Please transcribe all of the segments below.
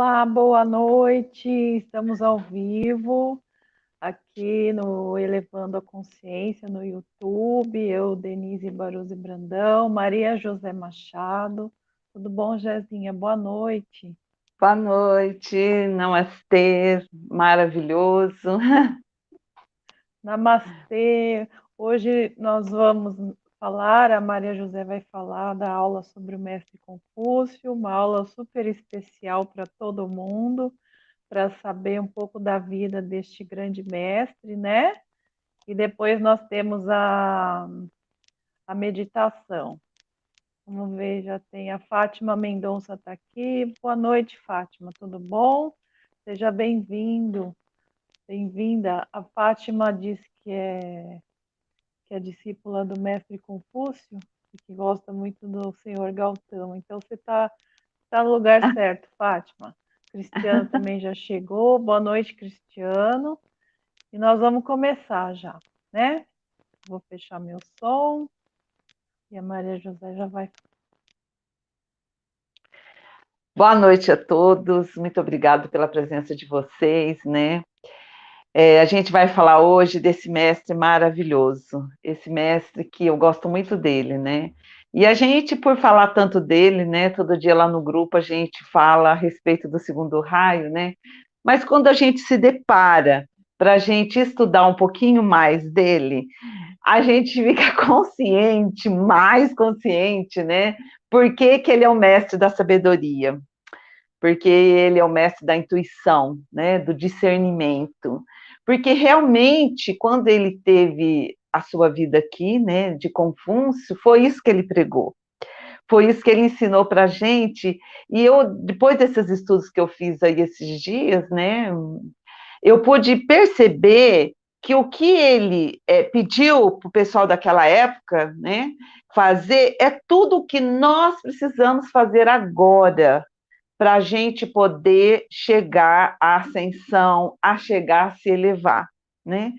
Olá, boa noite. Estamos ao vivo aqui no Elevando a Consciência no YouTube. Eu, Denise Baruzzi Brandão, Maria José Machado. Tudo bom, Jezinha? Boa noite. Boa noite, namastê, maravilhoso. Namastê. Hoje nós vamos falar, a Maria José vai falar da aula sobre o Mestre Confúcio, uma aula super especial para todo mundo, para saber um pouco da vida deste grande mestre, né? E depois nós temos a meditação. Vamos ver, já tem a Fátima Mendonça está aqui. Boa noite, Fátima, tudo bom? Seja bem-vindo, bem-vinda. A Fátima diz que é discípula do mestre Confúcio e que gosta muito do senhor Gautama. Então você está no lugar certo, Fátima. Cristiano também já chegou. Boa noite, Cristiano. E nós vamos começar já, né? Vou fechar meu som e a Maria José já vai. Boa noite a todos, muito obrigado pela presença de vocês, né? A gente vai falar hoje desse mestre maravilhoso, esse mestre que eu gosto muito dele, né? E a gente, por falar tanto dele, né? Todo dia lá no grupo a gente fala a respeito do segundo raio, né? Mas quando a gente se depara para a gente estudar um pouquinho mais dele, a gente fica consciente, mais consciente, né? Por que que ele é o mestre da sabedoria? Porque ele é o mestre da intuição, né? Do discernimento. Porque realmente, quando ele teve a sua vida aqui, né, de Confúcio, foi isso que ele pregou. Foi isso que ele ensinou para a gente. E eu, depois desses estudos que eu fiz aí esses dias, né, eu pude perceber que o que ele pediu para o pessoal daquela época, né, fazer é tudo o que nós precisamos fazer agora para a gente poder chegar à ascensão, a chegar a se elevar, né?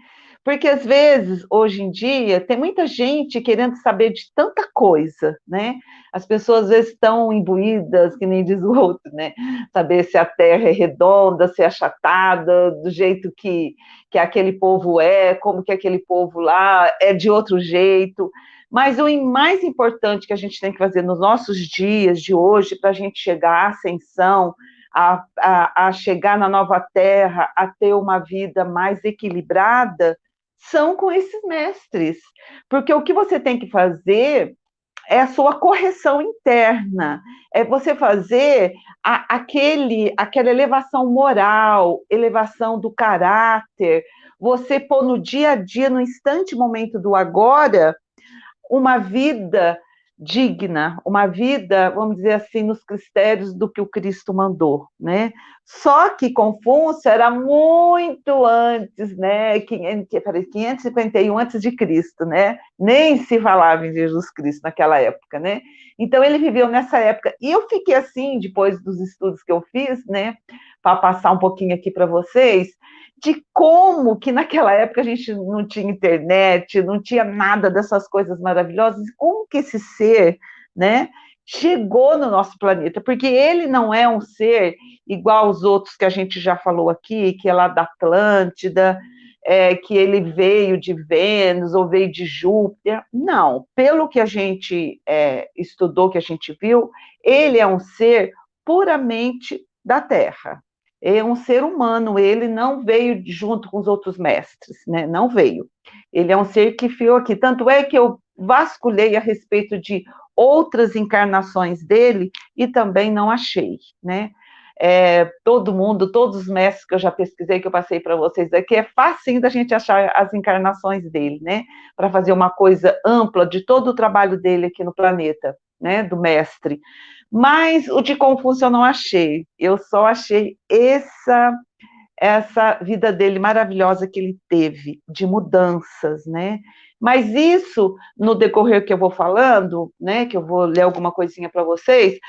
Porque às vezes, hoje em dia, tem muita gente querendo saber de tanta coisa, né? As pessoas às vezes estão imbuídas, que nem diz o outro, né? Saber se a terra é redonda, se é achatada, do jeito que aquele povo é, como que aquele povo lá é de outro jeito. Mas o mais importante que a gente tem que fazer nos nossos dias de hoje, para a gente chegar à ascensão, a chegar na nova terra, a ter uma vida mais equilibrada, são com esses mestres. Porque o que você tem que fazer é a sua correção interna, é você fazer aquela elevação moral, elevação do caráter, você pôr no dia a dia, no instante momento do agora, uma vida digna, uma vida, vamos dizer assim, nos critérios do que o Cristo mandou, né? Só que Confúcio era muito antes, né? 551 antes de Cristo, né? Nem se falava em Jesus Cristo naquela época, né? Então ele viveu nessa época. E eu fiquei assim, depois dos estudos que eu fiz, né? Para passar um pouquinho aqui para vocês, de como que naquela época a gente não tinha internet, não tinha nada dessas coisas maravilhosas, e como que esse ser, né, chegou no nosso planeta, porque ele não é um ser igual aos outros que a gente já falou aqui, que é lá da Atlântida, que ele veio de Vênus ou veio de Júpiter. Não, pelo que a gente estudou, que a gente viu, ele é um ser puramente da Terra. É um ser humano, ele não veio junto com os outros mestres, né? Não veio. Ele é um ser que ficou aqui. Tanto é que eu vasculhei a respeito de outras encarnações dele e também não achei, né? Todo mundo, todos os mestres que eu já pesquisei, que eu passei para vocês aqui, é facinho da gente achar as encarnações dele, né? Para fazer uma coisa ampla de todo o trabalho dele aqui no planeta, né? Do mestre. Mas o de Confúcio eu não achei. Eu só achei essa vida dele maravilhosa que ele teve, de mudanças, né? Mas isso, no decorrer que eu vou falando, né, que eu vou ler alguma coisinha para vocês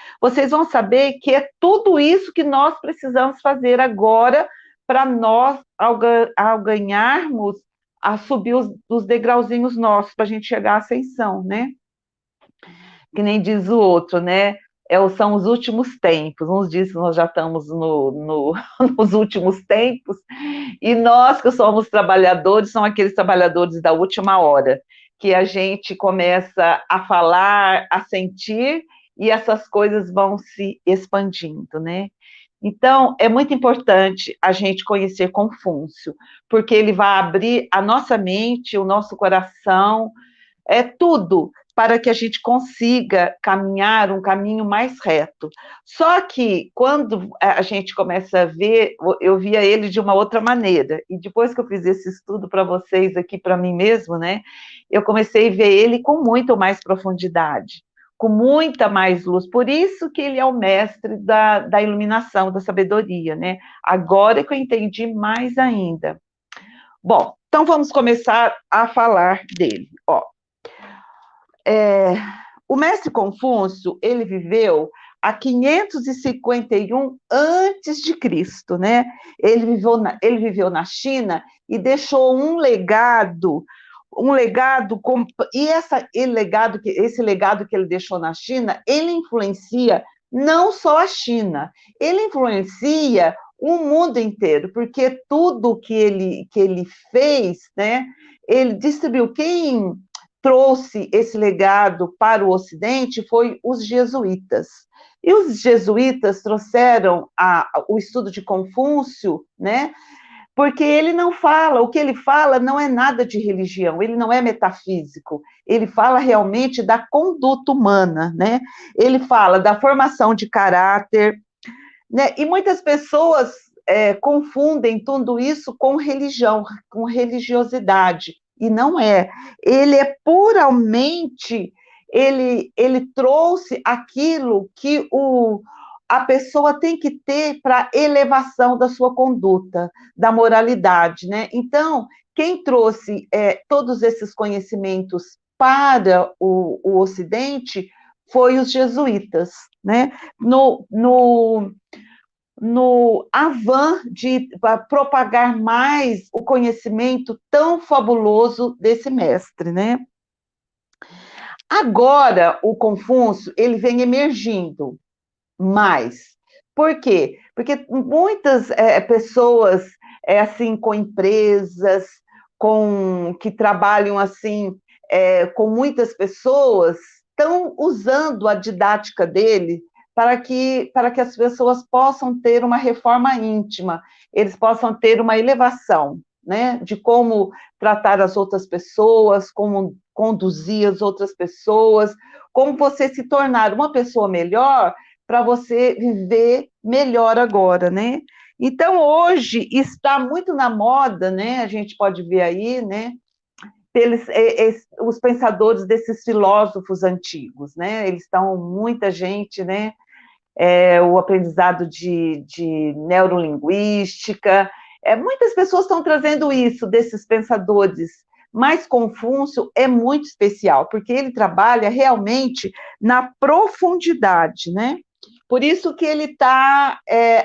vão saber que é tudo isso que nós precisamos fazer agora para nós, ao ganharmos, a subir os degrauzinhos nossos, para a gente chegar à ascensão, né? Que nem diz o outro, né? são os últimos tempos. Uns dizem que nós já estamos nos últimos tempos, e nós que somos trabalhadores, são aqueles trabalhadores da última hora, que a gente começa a falar, a sentir, e essas coisas vão se expandindo, né? Então, é muito importante a gente conhecer Confúcio, porque ele vai abrir a nossa mente, o nosso coração, tudo para que a gente consiga caminhar um caminho mais reto. Só que quando a gente começa a ver, eu via ele de uma outra maneira, e depois que eu fiz esse estudo para vocês aqui, para mim mesmo, né, eu comecei a ver ele com muito mais profundidade, com muita mais luz, por isso que ele é o mestre da iluminação, da sabedoria, né? Agora que eu entendi mais ainda. Bom, então vamos começar a falar dele. Ó, o mestre Confúcio, ele viveu a 551 antes de Cristo, né? Ele viveu na China e deixou um legado e esse legado que ele deixou na China, ele influencia não só a China, ele influencia o mundo inteiro, porque tudo que ele fez, né? Ele distribuiu. Quem trouxe esse legado para o Ocidente foi os jesuítas. E os jesuítas trouxeram o estudo de Confúcio, né? Porque ele não fala, o que ele fala não é nada de religião, ele não é metafísico, ele fala realmente da conduta humana, né? Ele fala da formação de caráter, né? E muitas pessoas confundem tudo isso com religião, com religiosidade, e não é. Ele é puramente, ele trouxe aquilo que a pessoa tem que ter para elevação da sua conduta, da moralidade, né? Então, quem trouxe todos esses conhecimentos para o Ocidente foi os jesuítas, né? No avan de propagar mais o conhecimento tão fabuloso desse mestre, né? Agora, o Confúcio, ele vem emergindo mais. Por quê? Porque muitas pessoas, assim, com empresas, que trabalham, assim, com muitas pessoas, estão usando a didática dele para que as pessoas possam ter uma reforma íntima, eles possam ter uma elevação, né, de como tratar as outras pessoas, como conduzir as outras pessoas, como você se tornar uma pessoa melhor para você viver melhor agora, né? Então, hoje está muito na moda, né? A gente pode ver aí, né? Os pensadores desses filósofos antigos, né? Eles estão, muita gente, né? O aprendizado de neurolinguística, muitas pessoas estão trazendo isso, desses pensadores, mas Confúcio é muito especial, porque ele trabalha realmente na profundidade, né? Por isso que ele está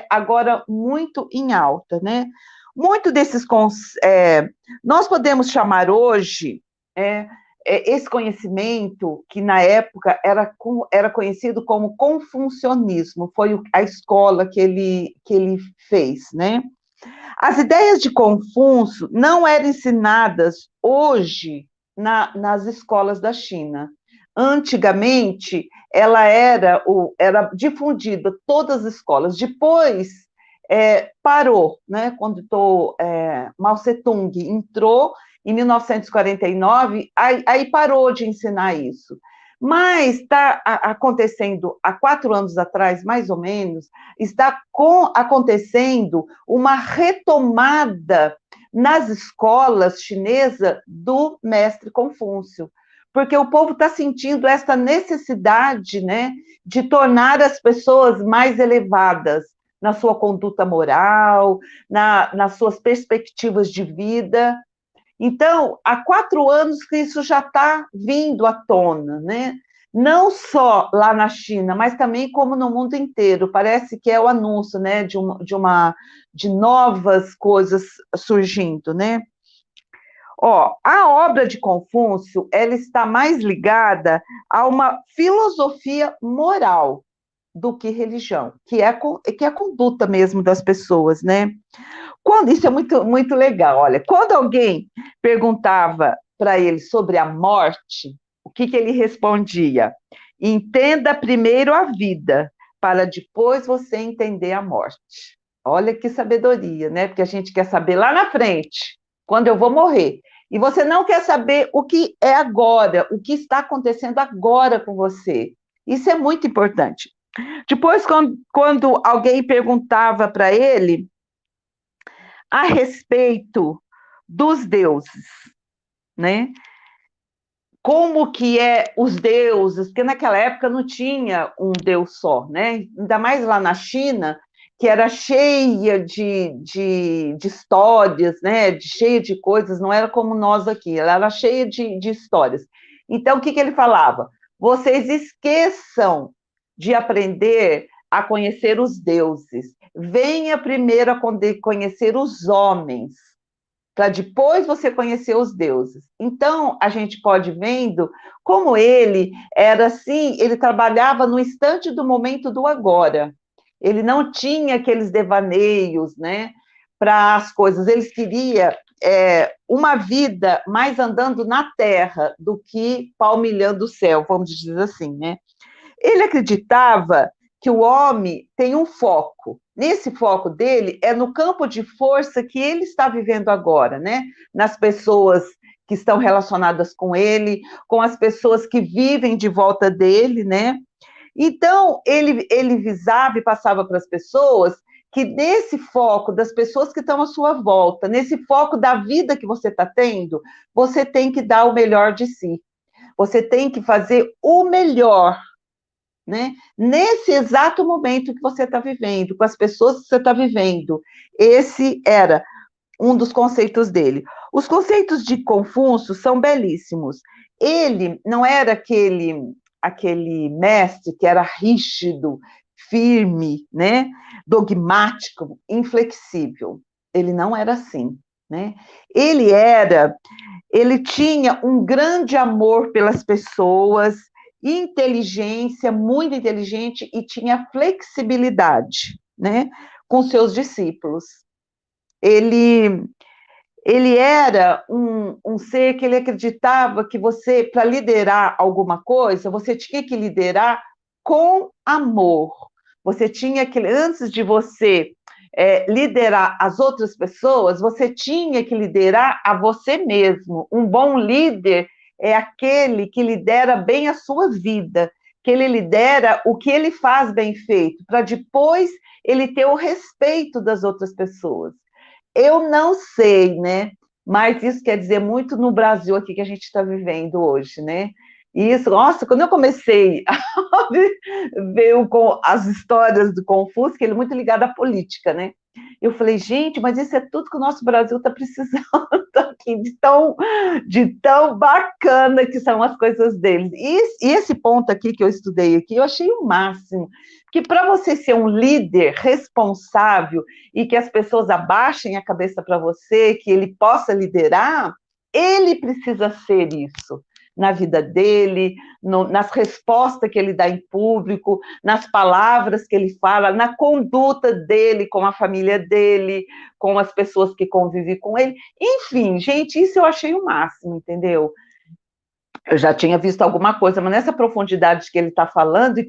agora muito em alta, né? Muito desses nós podemos chamar hoje esse conhecimento que na época era conhecido como confucionismo, foi a escola que ele fez, né? As ideias de Confúcio não eram ensinadas hoje nas escolas da China. Antigamente, ela era difundida todas as escolas. Depois, parou, né? Quando Mao Tse-tung entrou em 1949, aí parou de ensinar isso. Mas está acontecendo, há 4 anos atrás, mais ou menos, está acontecendo uma retomada nas escolas chinesas do mestre Confúcio, porque o povo está sentindo essa necessidade, né, de tornar as pessoas mais elevadas na sua conduta moral, nas suas perspectivas de vida. Então, há 4 anos que isso já está vindo à tona, né? Não só lá na China, mas também como no mundo inteiro. Parece que é o anúncio, né, de novas coisas surgindo, né? Ó, a obra de Confúcio, ela está mais ligada a uma filosofia moral, do que religião, que é a conduta mesmo das pessoas, né? Isso é muito, muito legal. Olha, quando alguém perguntava para ele sobre a morte, o que ele respondia? Entenda primeiro a vida, para depois você entender a morte. Olha que sabedoria, né? Porque a gente quer saber lá na frente, quando eu vou morrer. E você não quer saber o que é agora, o que está acontecendo agora com você. Isso é muito importante. Depois, quando alguém perguntava para ele a respeito dos deuses, né? Como que é os deuses, porque naquela época não tinha um deus só, né? Ainda mais lá na China, que era cheia de histórias, né? Cheia de coisas, não era como nós aqui, ela era cheia de histórias. Então, o que ele falava? Vocês esqueçam de aprender a conhecer os deuses. Venha primeiro a conhecer os homens, para depois você conhecer os deuses. Então, a gente pode vendo como ele era assim, ele trabalhava no instante do momento do agora. Ele não tinha aqueles devaneios, né, para as coisas. Ele queria uma vida mais andando na terra do que palmilhando o céu, vamos dizer assim, né? Ele acreditava que o homem tem um foco. Nesse foco dele é no campo de força que ele está vivendo agora, né? Nas pessoas que estão relacionadas com ele, com as pessoas que vivem de volta dele, né? Então, ele visava e passava para as pessoas que nesse foco das pessoas que estão à sua volta, nesse foco da vida que você está tendo, você tem que dar o melhor de si. Você tem que fazer o melhor, né? Nesse exato momento que você está vivendo, com as pessoas que você está vivendo. Esse era um dos conceitos dele. Os conceitos de Confúcio são belíssimos. Ele não era aquele mestre que era rígido, firme, né? Dogmático, inflexível. Ele não era assim, né? Ele tinha um grande amor pelas pessoas, inteligência, muito inteligente, e tinha flexibilidade, né, com seus discípulos. Ele, ele era um ser que ele acreditava que você, para liderar alguma coisa, você tinha que liderar com amor. Você tinha que, antes de você liderar as outras pessoas, você tinha que liderar a você mesmo. Um bom líder é aquele que lidera bem a sua vida, que ele lidera o que ele faz bem feito, para depois ele ter o respeito das outras pessoas. Eu não sei, né? Mas isso quer dizer muito no Brasil aqui que a gente está vivendo hoje, né? Isso, nossa, quando eu comecei a ver as histórias do Confúcio, que ele é muito ligado à política, né? Eu falei, gente, mas isso é tudo que o nosso Brasil está precisando aqui, de tão bacana que são as coisas deles. E esse ponto aqui que eu estudei aqui, eu achei o máximo, que para você ser um líder responsável e que as pessoas abaixem a cabeça para você, que ele possa liderar, ele precisa ser isso na vida dele, nas respostas que ele dá em público, nas palavras que ele fala, na conduta dele com a família dele, com as pessoas que convivem com ele. Enfim, gente, isso eu achei o máximo, entendeu? Eu já tinha visto alguma coisa, mas nessa profundidade que ele está falando, e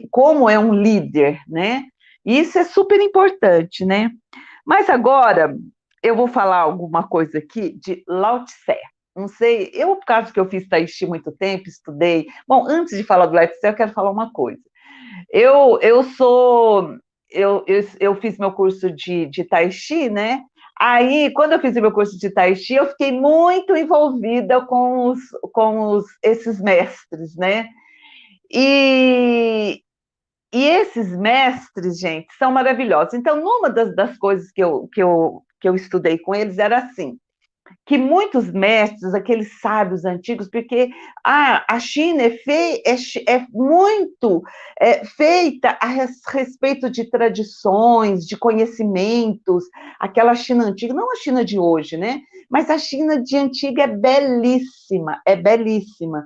como é um líder, né? Isso é super importante, né? Mas agora eu vou falar alguma coisa aqui de Lao Tse. Não sei, por causa que eu fiz Tai Chi muito tempo, estudei. Bom, antes de falar do Lao Tse, eu quero falar uma coisa. Eu sou. Eu fiz meu curso de Tai Chi, né? Aí, quando eu fiz o meu curso de Tai Chi, eu fiquei muito envolvida com esses mestres, né? E, e esses mestres, gente, são maravilhosos. Então, numa das coisas que eu estudei com eles era assim, que muitos mestres, aqueles sábios antigos, porque a China é muito feita a respeito de tradições, de conhecimentos, aquela China antiga, não a China de hoje, né? Mas a China de antiga é belíssima, é belíssima.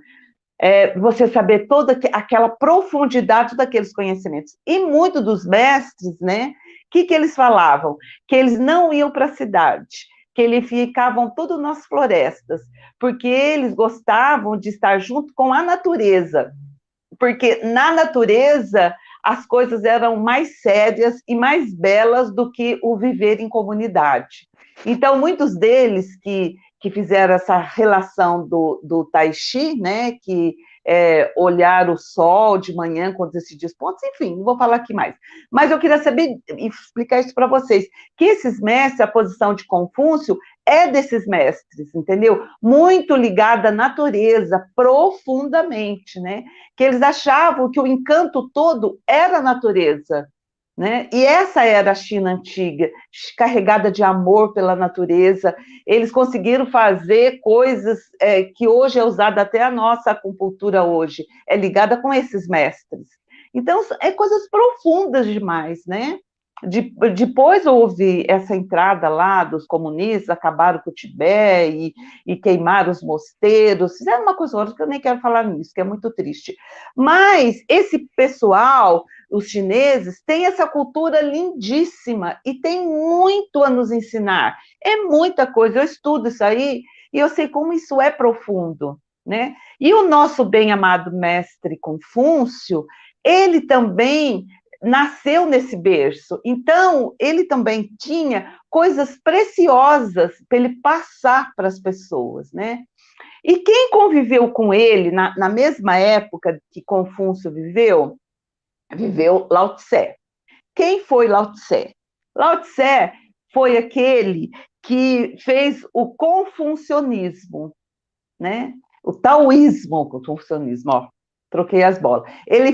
você saber toda aquela profundidade daqueles conhecimentos. E muitos dos mestres, né, que eles falavam? Que eles não iam para a cidade, que eles ficavam todos nas florestas, porque eles gostavam de estar junto com a natureza, porque na natureza as coisas eram mais sérias e mais belas do que o viver em comunidade. Então, muitos deles que fizeram essa relação do Tai Chi, né, que olhar o sol de manhã quando se diz pontos, enfim, não vou falar aqui mais. Mas eu queria saber, explicar isso para vocês, que esses mestres, a posição de Confúcio, é desses mestres, entendeu? Muito ligada à natureza, profundamente, né? Que eles achavam que o encanto todo era a natureza, né? E essa era a China antiga, carregada de amor pela natureza. Eles conseguiram fazer coisas que hoje é usada até a nossa acupuntura hoje, é ligada com esses mestres. Então, é coisas profundas demais, né? Depois houve essa entrada lá dos comunistas, acabaram com o Tibete e queimaram os mosteiros, fizeram uma coisa ou outra que eu nem quero falar nisso, que é muito triste. Mas esse pessoal, os chineses, têm essa cultura lindíssima e tem muito a nos ensinar. É muita coisa, eu estudo isso aí e eu sei como isso é profundo, né? E o nosso bem-amado mestre Confúcio, ele também nasceu nesse berço. Então, ele também tinha coisas preciosas para ele passar para as pessoas, né? E quem conviveu com ele na mesma época que Confúcio viveu Lao Tse. Quem foi Lao Tse? Lao Tse foi aquele que fez o confucionismo, né? O taoísmo, o confucionismo, ó, troquei as bolas. Ele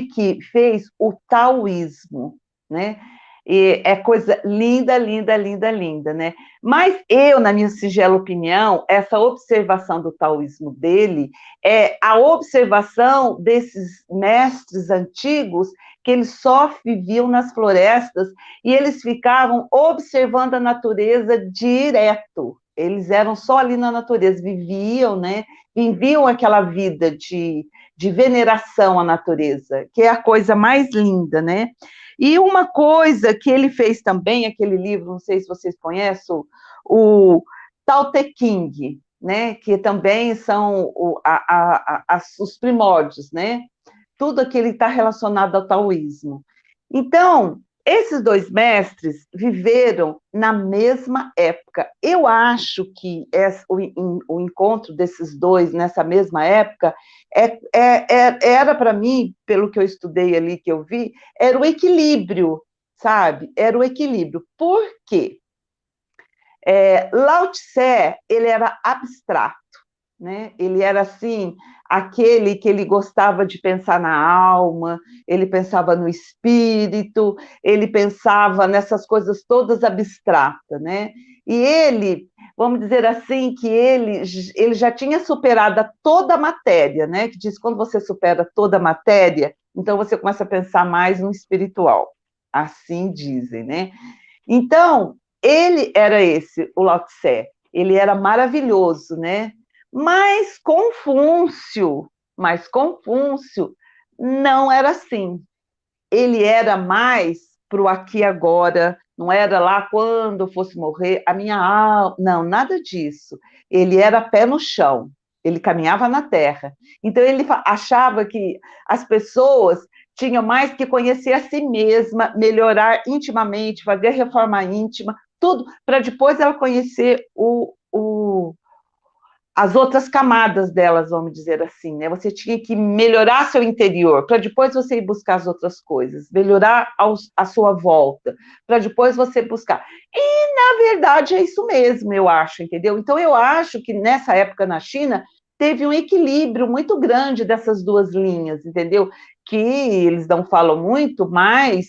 que fez o taoísmo, né? E é coisa linda, linda, linda, linda, né? Mas eu, na minha singela opinião, essa observação do taoísmo dele é a observação desses mestres antigos que eles só viviam nas florestas e eles ficavam observando a natureza direto. Eles eram só ali na natureza, viviam, né? Viviam aquela vida de veneração à natureza, que é a coisa mais linda, né? E uma coisa que ele fez também, aquele livro, não sei se vocês conhecem, o Tao Te Ching, né? Que também são os primórdios, né? Tudo aquilo está relacionado ao taoísmo. Então, esses dois mestres viveram na mesma época. Eu acho que o encontro desses dois nessa mesma época era para mim, pelo que eu estudei ali, que eu vi, era o equilíbrio, sabe? Era o equilíbrio. Por quê? Lao Tse, ele era abstrato, né? Ele era assim, aquele que ele gostava de pensar na alma, ele pensava no espírito, ele pensava nessas coisas todas abstratas, né? E ele, vamos dizer assim, que ele já tinha superado toda a matéria, né? Que diz que quando você supera toda a matéria, então você começa a pensar mais no espiritual. Assim dizem, né? Então, ele era esse, o Lao Tse. Ele era maravilhoso, né? Mas Confúcio não era assim. Ele era mais para o aqui e agora, não era lá quando eu fosse morrer, a minha alma, não, nada disso. Ele era pé no chão, ele caminhava na terra. Então ele achava que as pessoas tinham mais que conhecer a si mesma, melhorar intimamente, fazer reforma íntima, tudo, para depois ela conhecer as outras camadas delas, vamos dizer assim, né? Você tinha que melhorar seu interior, para depois você ir buscar as outras coisas, melhorar a sua volta, para depois você buscar. E, na verdade, é isso mesmo, eu acho, entendeu? Então, eu acho que nessa época na China, teve um equilíbrio muito grande dessas duas linhas, entendeu? Que eles não falam muito, mas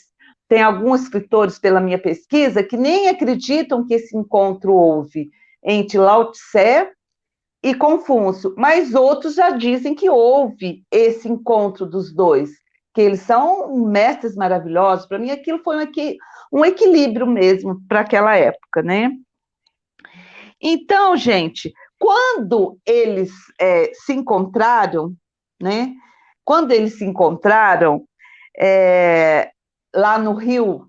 tem alguns escritores, pela minha pesquisa, que nem acreditam que esse encontro houve entre Lao Tse e Confúcio, mas outros já dizem que houve esse encontro dos dois, que eles são mestres maravilhosos. Para mim, aquilo foi um equilíbrio mesmo para aquela época, né? Então, gente, quando eles se encontraram, né? Quando eles se encontraram lá no Rio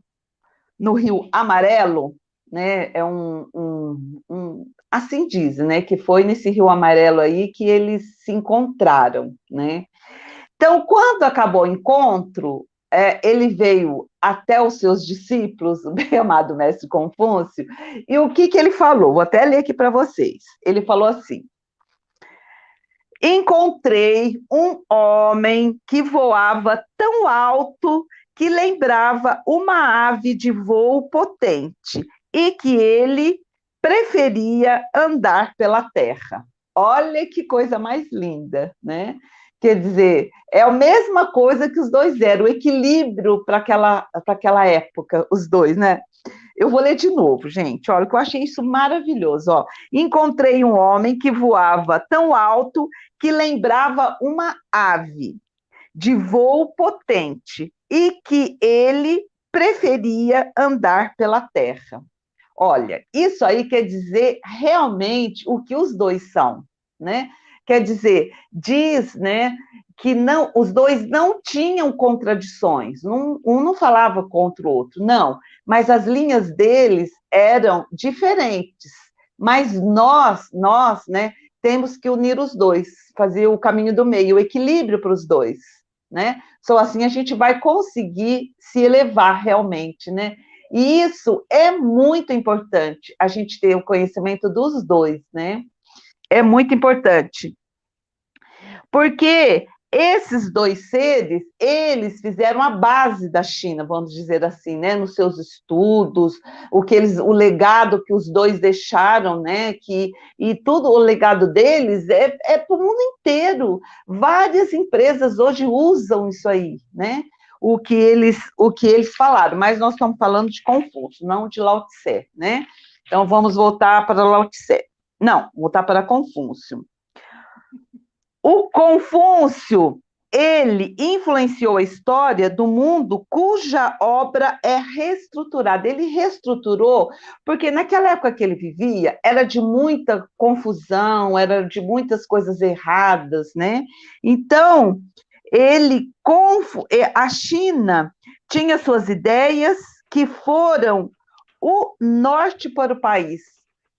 Amarelo, né? Assim dizem, né? Que foi nesse Rio Amarelo aí que eles se encontraram, né? Então, quando acabou o encontro, ele veio até os seus discípulos, o bem-amado mestre Confúcio, e o que ele falou? Vou até ler aqui para vocês. Ele falou assim: encontrei um homem que voava tão alto que lembrava uma ave de voo potente e que ele preferia andar pela terra. Olha que coisa mais linda, né? Quer dizer, é a mesma coisa que os dois eram, o equilíbrio para aquela época, os dois, né? Eu vou ler de novo, gente. Olha, que eu achei isso maravilhoso. Ó. Encontrei um homem que voava tão alto que lembrava uma ave de voo potente e que ele preferia andar pela terra. Olha, isso aí quer dizer realmente o que os dois são, né? Quer dizer, diz, né, que não, os dois não tinham contradições, um não falava contra o outro, não, mas as linhas deles eram diferentes. Mas nós, né, temos que unir os dois, fazer o caminho do meio, o equilíbrio para os dois, né? Só assim a gente vai conseguir se elevar realmente, né? E isso é muito importante, a gente ter o conhecimento dos dois, né? É muito importante. Porque esses dois seres, eles fizeram a base da China, vamos dizer assim, né, nos seus estudos, o legado que os dois deixaram, né, e tudo o legado deles é para o mundo inteiro. Várias empresas hoje usam isso aí, né? O que eles falaram, mas nós estamos falando de Confúcio, não de Lao Tse, né? Então vamos voltar para Lao Tse. Não, voltar para Confúcio. O Confúcio, ele influenciou a história do mundo cuja obra é reestruturada. Ele reestruturou porque naquela época que ele vivia era de muita confusão, era de muitas coisas erradas, né? Então, a China tinha suas ideias que foram o norte para o país.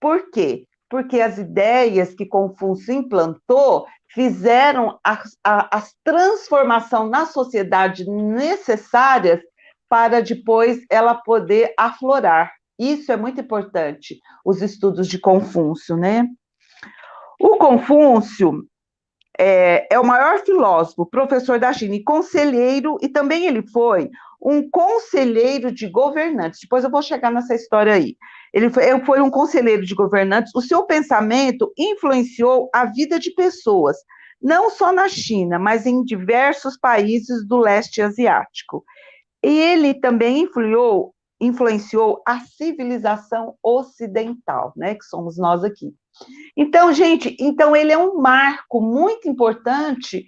Por quê? Porque as ideias que Confúcio implantou fizeram a transformação na sociedade necessárias para depois ela poder aflorar. Isso é muito importante, os estudos de Confúcio, né? O Confúcio é o maior filósofo, professor da China e conselheiro, e também ele foi um conselheiro de governantes. Depois eu vou chegar nessa história aí. Ele foi um conselheiro de governantes. O seu pensamento influenciou a vida de pessoas, não só na China, mas em diversos países do leste asiático. E ele também influenciou a civilização ocidental, né, que somos nós aqui. Então, gente, ele é um marco muito importante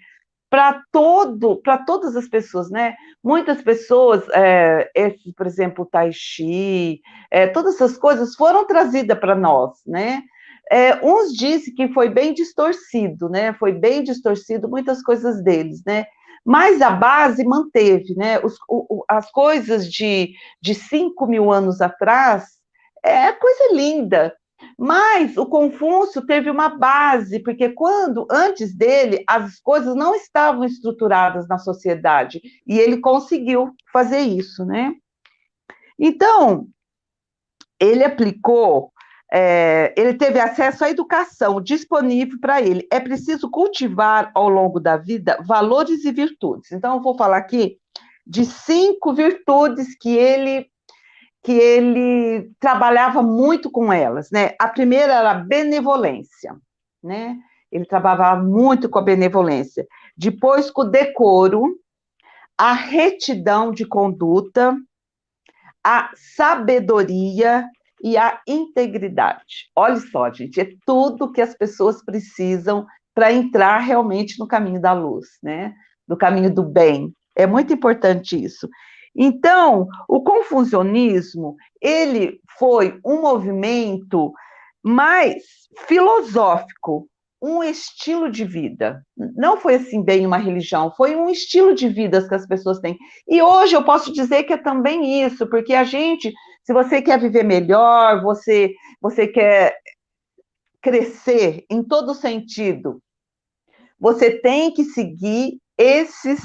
para todas as pessoas, né? Muitas pessoas, por exemplo, o Tai Chi, todas essas coisas foram trazidas para nós, né? Uns dizem que foi bem distorcido, né? Foi bem distorcido muitas coisas deles, né? Mas a base manteve, né? As coisas de 5.000 anos atrás é coisa linda. Mas o Confúcio teve uma base, porque antes dele, as coisas não estavam estruturadas na sociedade, e ele conseguiu fazer isso, né? Então, ele ele teve acesso à educação disponível para ele. É preciso cultivar ao longo da vida valores e virtudes. Então, eu vou falar aqui de 5 virtudes que ele trabalhava muito com elas, né? A primeira era a benevolência, né? Ele trabalhava muito com a benevolência. Depois, com o decoro, a retidão de conduta, a sabedoria e a integridade. Olha só, gente, é tudo que as pessoas precisam para entrar realmente no caminho da luz, né? No caminho do bem. É muito importante isso. Então, o confucionismo, ele foi um movimento mais filosófico, um estilo de vida. Não foi assim bem uma religião, foi um estilo de vida que as pessoas têm. E hoje eu posso dizer que é também isso, porque a gente, se você quer viver melhor, você quer crescer em todo sentido, você tem que seguir essas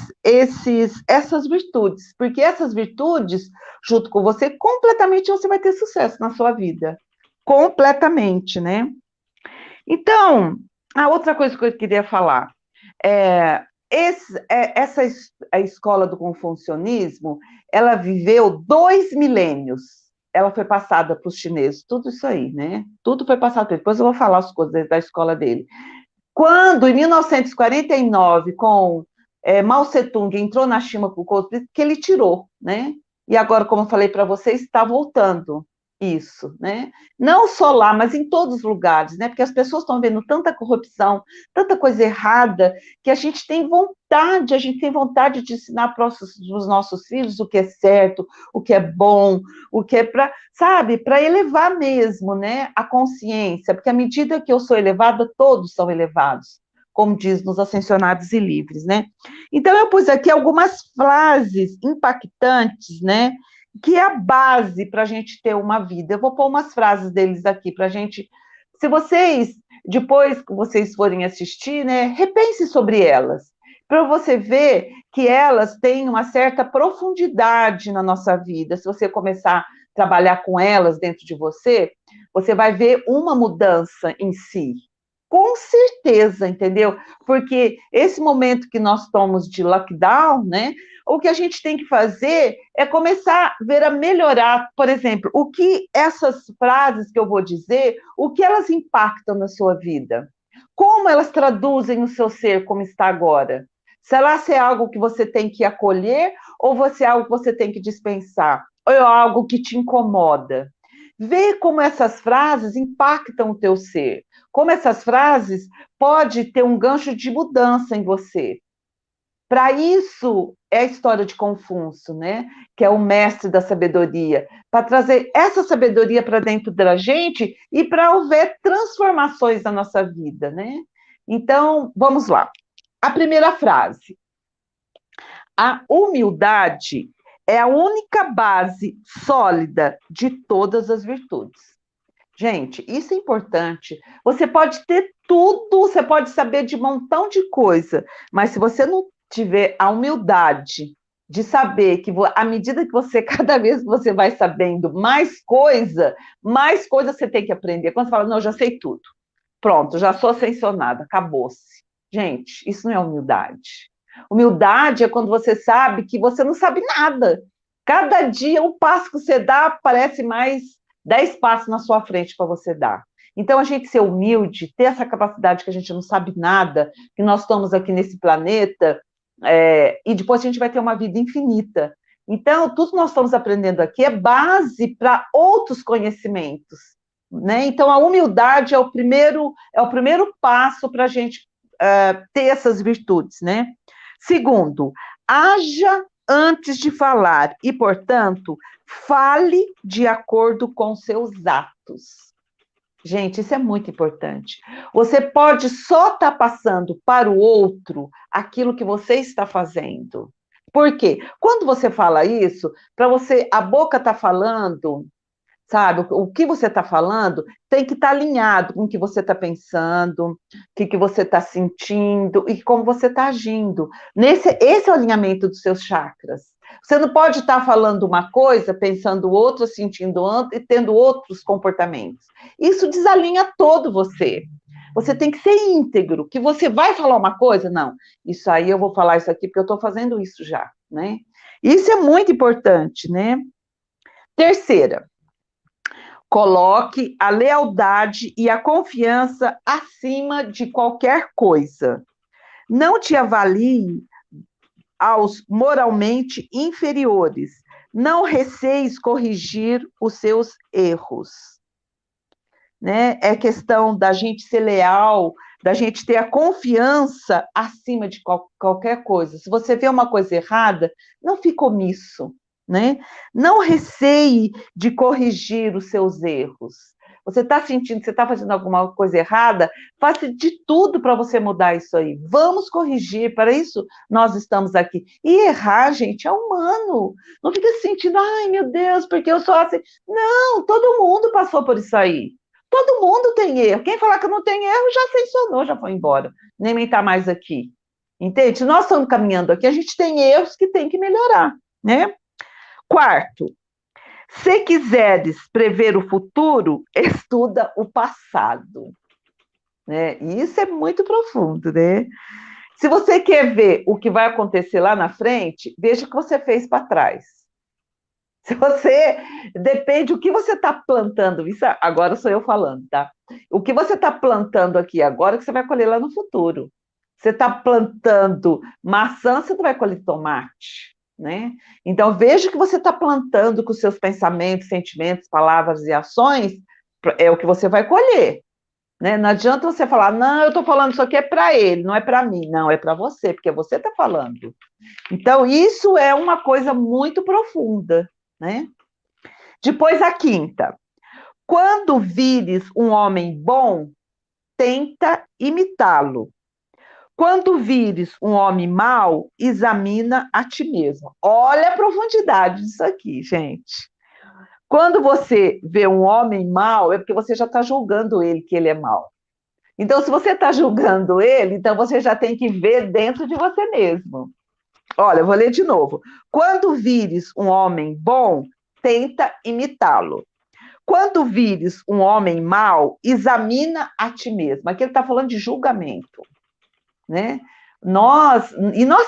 virtudes, porque essas virtudes, junto com você, completamente você vai ter sucesso na sua vida. Completamente, né? Então, a outra coisa que eu queria falar é, essa a escola do confucionismo, ela viveu 2 milênios. Ela foi passada para os chineses, tudo isso aí, né? Tudo foi passado para ele. Depois eu vou falar as coisas da escola dele. Quando, em 1949, com Mao Tse-tung entrou na China com o comunismo, que ele tirou, né? E agora, como eu falei para vocês, está voltando isso, né? Não só lá, mas em todos os lugares, né? Porque as pessoas estão vendo tanta corrupção, tanta coisa errada, que a gente tem vontade de ensinar para os nossos filhos o que é certo, o que é bom, o que é para, sabe, para elevar mesmo, né, a consciência, porque à medida que eu sou elevada, todos são elevados, como diz nos Ascensionados e Livres, né? Então eu pus aqui algumas frases impactantes, né, que é a base para a gente ter uma vida. Eu vou pôr umas frases deles aqui para a gente, se vocês, depois que vocês forem assistir, né, repense sobre elas, para você ver que elas têm uma certa profundidade na nossa vida. Se você começar a trabalhar com elas dentro de você, você vai ver uma mudança em si. Com certeza, entendeu? Porque esse momento que nós estamos de lockdown, né? O que a gente tem que fazer é começar a ver a melhorar, por exemplo, o que essas frases que eu vou dizer, o que elas impactam na sua vida, como elas traduzem o seu ser como está agora. Será se é algo que você tem que acolher ou você é algo que você tem que dispensar? Ou é algo que te incomoda? Vê como essas frases impactam o teu ser, como essas frases pode ter um gancho de mudança em você. Para isso é a história de Confúcio, né? Que é o mestre da sabedoria, para trazer essa sabedoria para dentro da gente e para haver transformações na nossa vida, né? Então, vamos lá. A primeira frase: a humildade é a única base sólida de todas as virtudes. Gente, isso é importante. Você pode ter tudo, você pode saber de um montão de coisa, mas se você não tiver a humildade de saber que à medida que você, cada vez que você vai sabendo mais coisa você tem que aprender. Quando você fala, não, eu já sei tudo. Pronto, já sou ascensionada, acabou-se. Gente, isso não é humildade. Humildade é quando você sabe que você não sabe nada. Cada dia, um passo que você dá, parece mais 10 passos na sua frente para você dar. Então, a gente ser humilde, ter essa capacidade que a gente não sabe nada, que nós estamos aqui nesse planeta, e depois a gente vai ter uma vida infinita. Então, tudo que nós estamos aprendendo aqui é base para outros conhecimentos. Né? Então, a humildade é o primeiro passo para a gente ter essas virtudes. Né? Segundo, haja antes de falar e, portanto, fale de acordo com seus atos. Gente, isso é muito importante. Você pode só estar passando para o outro aquilo que você está fazendo. Por quê? Quando você fala isso, para você, a boca está falando, sabe? O que você está falando tem que estar alinhado com o que você está pensando, o que você está sentindo e como você está agindo. Esse é o alinhamento dos seus chakras. Você não pode estar falando uma coisa, pensando outra, sentindo outra e tendo outros comportamentos. Isso desalinha todo você. Você tem que ser íntegro, que você vai falar uma coisa, não, isso aí eu vou falar isso aqui porque eu estou fazendo isso já, né? Isso é muito importante, né? Terceira, coloque a lealdade e a confiança acima de qualquer coisa. Não te avalie aos moralmente inferiores. Não receis corrigir os seus erros. Né? É questão da gente ser leal, da gente ter a confiança acima de qualquer coisa. Se você vê uma coisa errada, não fique omisso. Né? Não receie de corrigir os seus erros. você está sentindo que você está fazendo alguma coisa errada, faça de tudo para você mudar isso aí. Vamos corrigir, para isso nós estamos aqui. E errar, gente, é humano. Não fica se sentindo, ai meu Deus, porque eu sou assim. Não, todo mundo passou por isso aí. Todo mundo tem erro. Quem falar que não tem erro já sancionou, já foi embora. Nem está mais aqui. Entende? Nós estamos caminhando aqui, a gente tem erros que tem que melhorar, né? Quarto, se quiseres prever o futuro, estuda o passado. Né? E isso é muito profundo, né? Se você quer ver o que vai acontecer lá na frente, veja o que você fez para trás. Se você depende o que você está plantando, isso agora sou eu falando, tá? O que você está plantando aqui agora que você vai colher lá no futuro. Você está plantando maçã, você não vai colher tomate, né? Então veja o que você está plantando com seus pensamentos, sentimentos, palavras e ações, é o que você vai colher. Né? Não adianta você falar, não, eu estou falando isso aqui é para ele, não é para mim. Não, é para você, porque você está falando. Então, isso é uma coisa muito profunda, né? Depois, a quinta. Quando vires um homem bom, tenta imitá-lo. Quando vires um homem mau, examina a ti mesmo. Olha a profundidade disso aqui, gente. Quando você vê um homem mau, é porque você já está julgando ele que ele é mau. Então, se você está julgando ele, então você já tem que ver dentro de você mesmo. Olha, eu vou ler de novo. Quando vires um homem bom, tenta imitá-lo. Quando vires um homem mau, examina a ti mesmo. Aqui ele está falando de julgamento, né? Nós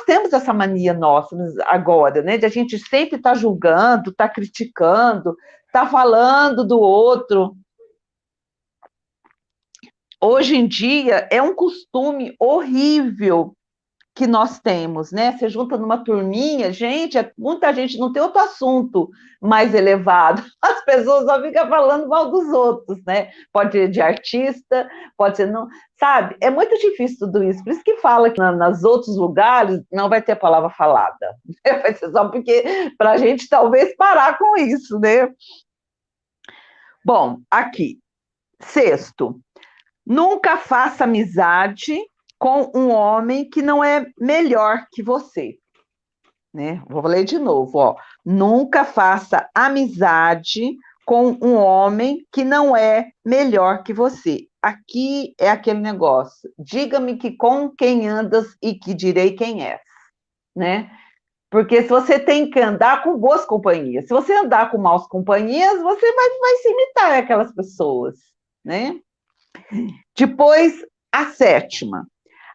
temos essa mania nossa agora, né? De a gente sempre estar julgando, estar criticando, estar falando do outro. Hoje em dia é um costume horrível que nós temos, né? Você junta numa turminha, gente, muita gente não tem outro assunto mais elevado. As pessoas só ficam falando mal dos outros, né? Pode ser de artista, pode ser não, sabe? É muito difícil tudo isso. Por isso que fala que nos outros lugares não vai ter palavra falada. Vai ser só porque para a gente talvez parar com isso, né? Bom, aqui. Sexto, nunca faça amizade com um homem que não é melhor que você. Né? Vou ler de novo, ó. Nunca faça amizade com um homem que não é melhor que você. Aqui é aquele negócio. Diga-me que com quem andas e que direi quem és, né? Porque se você tem que andar com boas companhias, se você andar com maus companhias, você vai se imitar aquelas pessoas, né? Depois, a sétima.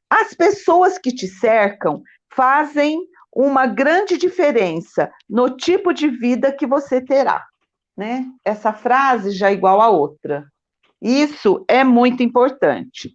As pessoas que te cercam fazem uma grande diferença no tipo de vida que você terá, né? Essa frase já é igual a outra. Isso é muito importante.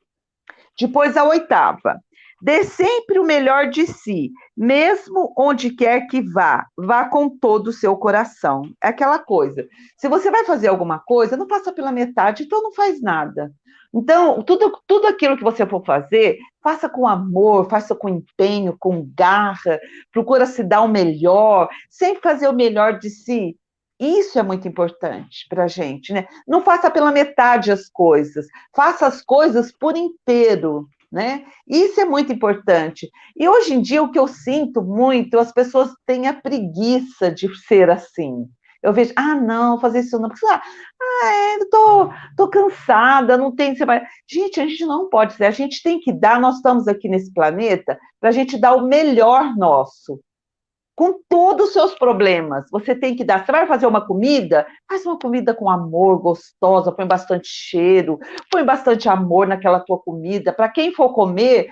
Depois, a oitava. Dê sempre o melhor de si, mesmo onde quer que vá, vá com todo o seu coração. É aquela coisa. Se você vai fazer alguma coisa, não passa pela metade, então não faz nada. Então, tudo aquilo que você for fazer, faça com amor, faça com empenho, com garra, procura se dar o melhor, sempre fazer o melhor de si. Isso é muito importante para a gente, né? Não faça pela metade as coisas, faça as coisas por inteiro, né? Isso é muito importante. E hoje em dia, o que eu sinto muito, as pessoas têm a preguiça de ser assim. Eu vejo, não, fazer isso não, porque, tô cansada, não tem, você vai... Gente, a gente não pode ser, a gente tem que dar, nós estamos aqui nesse planeta para a gente dar o melhor nosso, com todos os seus problemas, você tem que dar, você vai fazer uma comida, faz uma comida com amor, gostosa, põe bastante cheiro, põe bastante amor naquela tua comida, para quem for comer,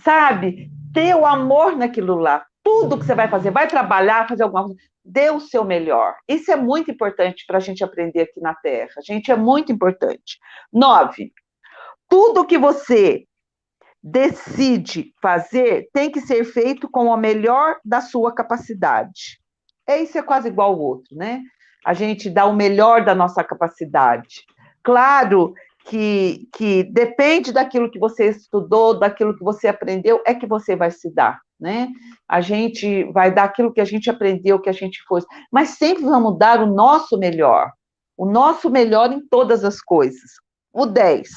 sabe, ter o amor naquilo lá, tudo que você vai fazer, vai trabalhar, fazer alguma coisa, dê o seu melhor. Isso é muito importante para a gente aprender aqui na Terra. Gente, é muito importante. 9. Tudo que você decide fazer tem que ser feito com o melhor da sua capacidade. Isso é quase igual ao outro, né? A gente dá o melhor da nossa capacidade. Claro que depende daquilo que você estudou, daquilo que você aprendeu, é que você vai se dar, né? A gente vai dar aquilo que a gente aprendeu, que a gente fosse, mas sempre vamos dar o nosso melhor, o nosso melhor em todas as coisas. O 10.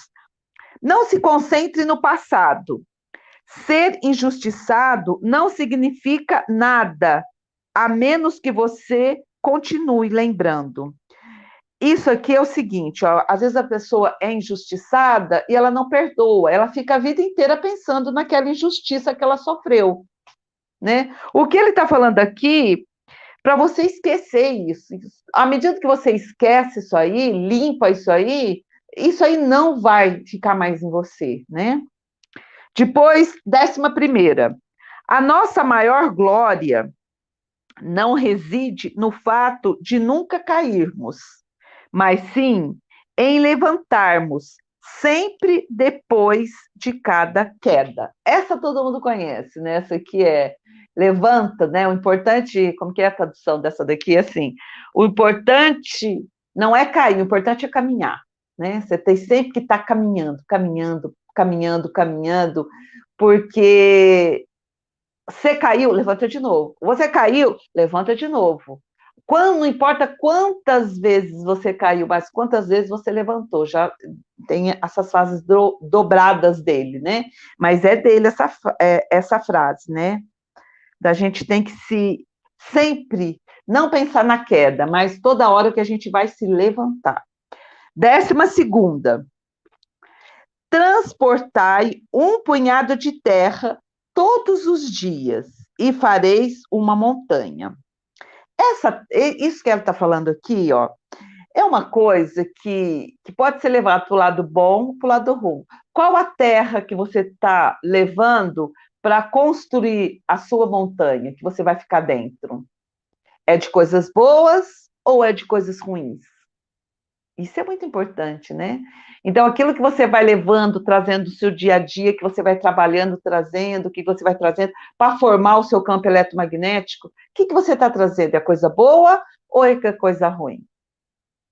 Não se concentre no passado. Ser injustiçado não significa nada, a menos que você continue lembrando. Isso aqui é o seguinte, ó, às vezes a pessoa é injustiçada e ela não perdoa, ela fica a vida inteira pensando naquela injustiça que ela sofreu, né? O que ele está falando aqui, para você esquecer isso. À medida que você esquece isso aí, limpa isso aí não vai ficar mais em você, né? Depois, 11ª. A nossa maior glória não reside no fato de nunca cairmos, mas sim em levantarmos sempre depois de cada queda. Essa todo mundo conhece, né? Essa aqui é levanta, né? O importante, como que é a tradução dessa daqui? Assim, o importante não é cair, o importante é caminhar, né? Você tem sempre que estar caminhando, caminhando, caminhando, caminhando, porque você caiu, levanta de novo. Você caiu, levanta de novo. Quando, não importa quantas vezes você caiu, mas quantas vezes você levantou, já tem essas fases dobradas dele, né? Mas é dele essa frase, né? Da gente tem que se sempre não pensar na queda, mas toda hora que a gente vai se levantar. 12ª. Transportai um punhado de terra todos os dias e fareis uma montanha. Isso que ela está falando aqui, ó, é uma coisa que pode ser levada para o lado bom, para o lado ruim. Qual a terra que você está levando para construir a sua montanha, que você vai ficar dentro? É de coisas boas ou é de coisas ruins? Isso é muito importante, né? Então, aquilo que você vai levando, trazendo do seu dia a dia, que você vai trabalhando, trazendo, que você vai trazendo para formar o seu campo eletromagnético, o que você está trazendo? É coisa boa ou é coisa ruim?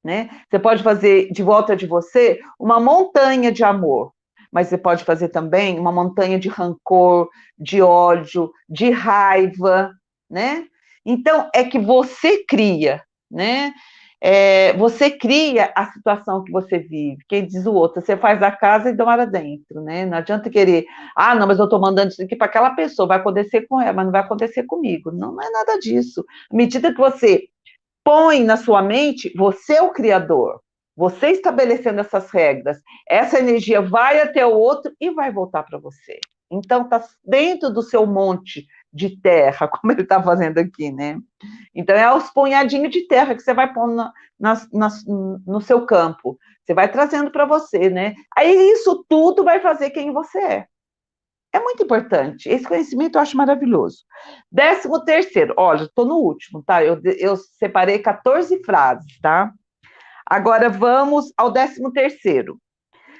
Né? Você pode fazer de volta de você uma montanha de amor, mas você pode fazer também uma montanha de rancor, de ódio, de raiva, né? Então, é que você cria, né? Você cria a situação que você vive. Quem diz o outro, você faz a casa e mora dentro, né? Não adianta querer, não, mas eu estou mandando isso aqui para aquela pessoa, vai acontecer com ela, mas não vai acontecer comigo. Não, não é nada disso. À medida que você põe na sua mente, você é o criador. Você estabelecendo essas regras, essa energia vai até o outro e vai voltar para você. Então, está dentro do seu monte de terra, como ele está fazendo aqui, né? Então, é aos punhadinhos de terra que você vai pondo no seu campo. Você vai trazendo para você, né? Aí, isso tudo vai fazer quem você é. É muito importante. Esse conhecimento eu acho maravilhoso. 13º, olha, estou no último, tá? Eu separei 14 frases, tá? Agora vamos ao 13º.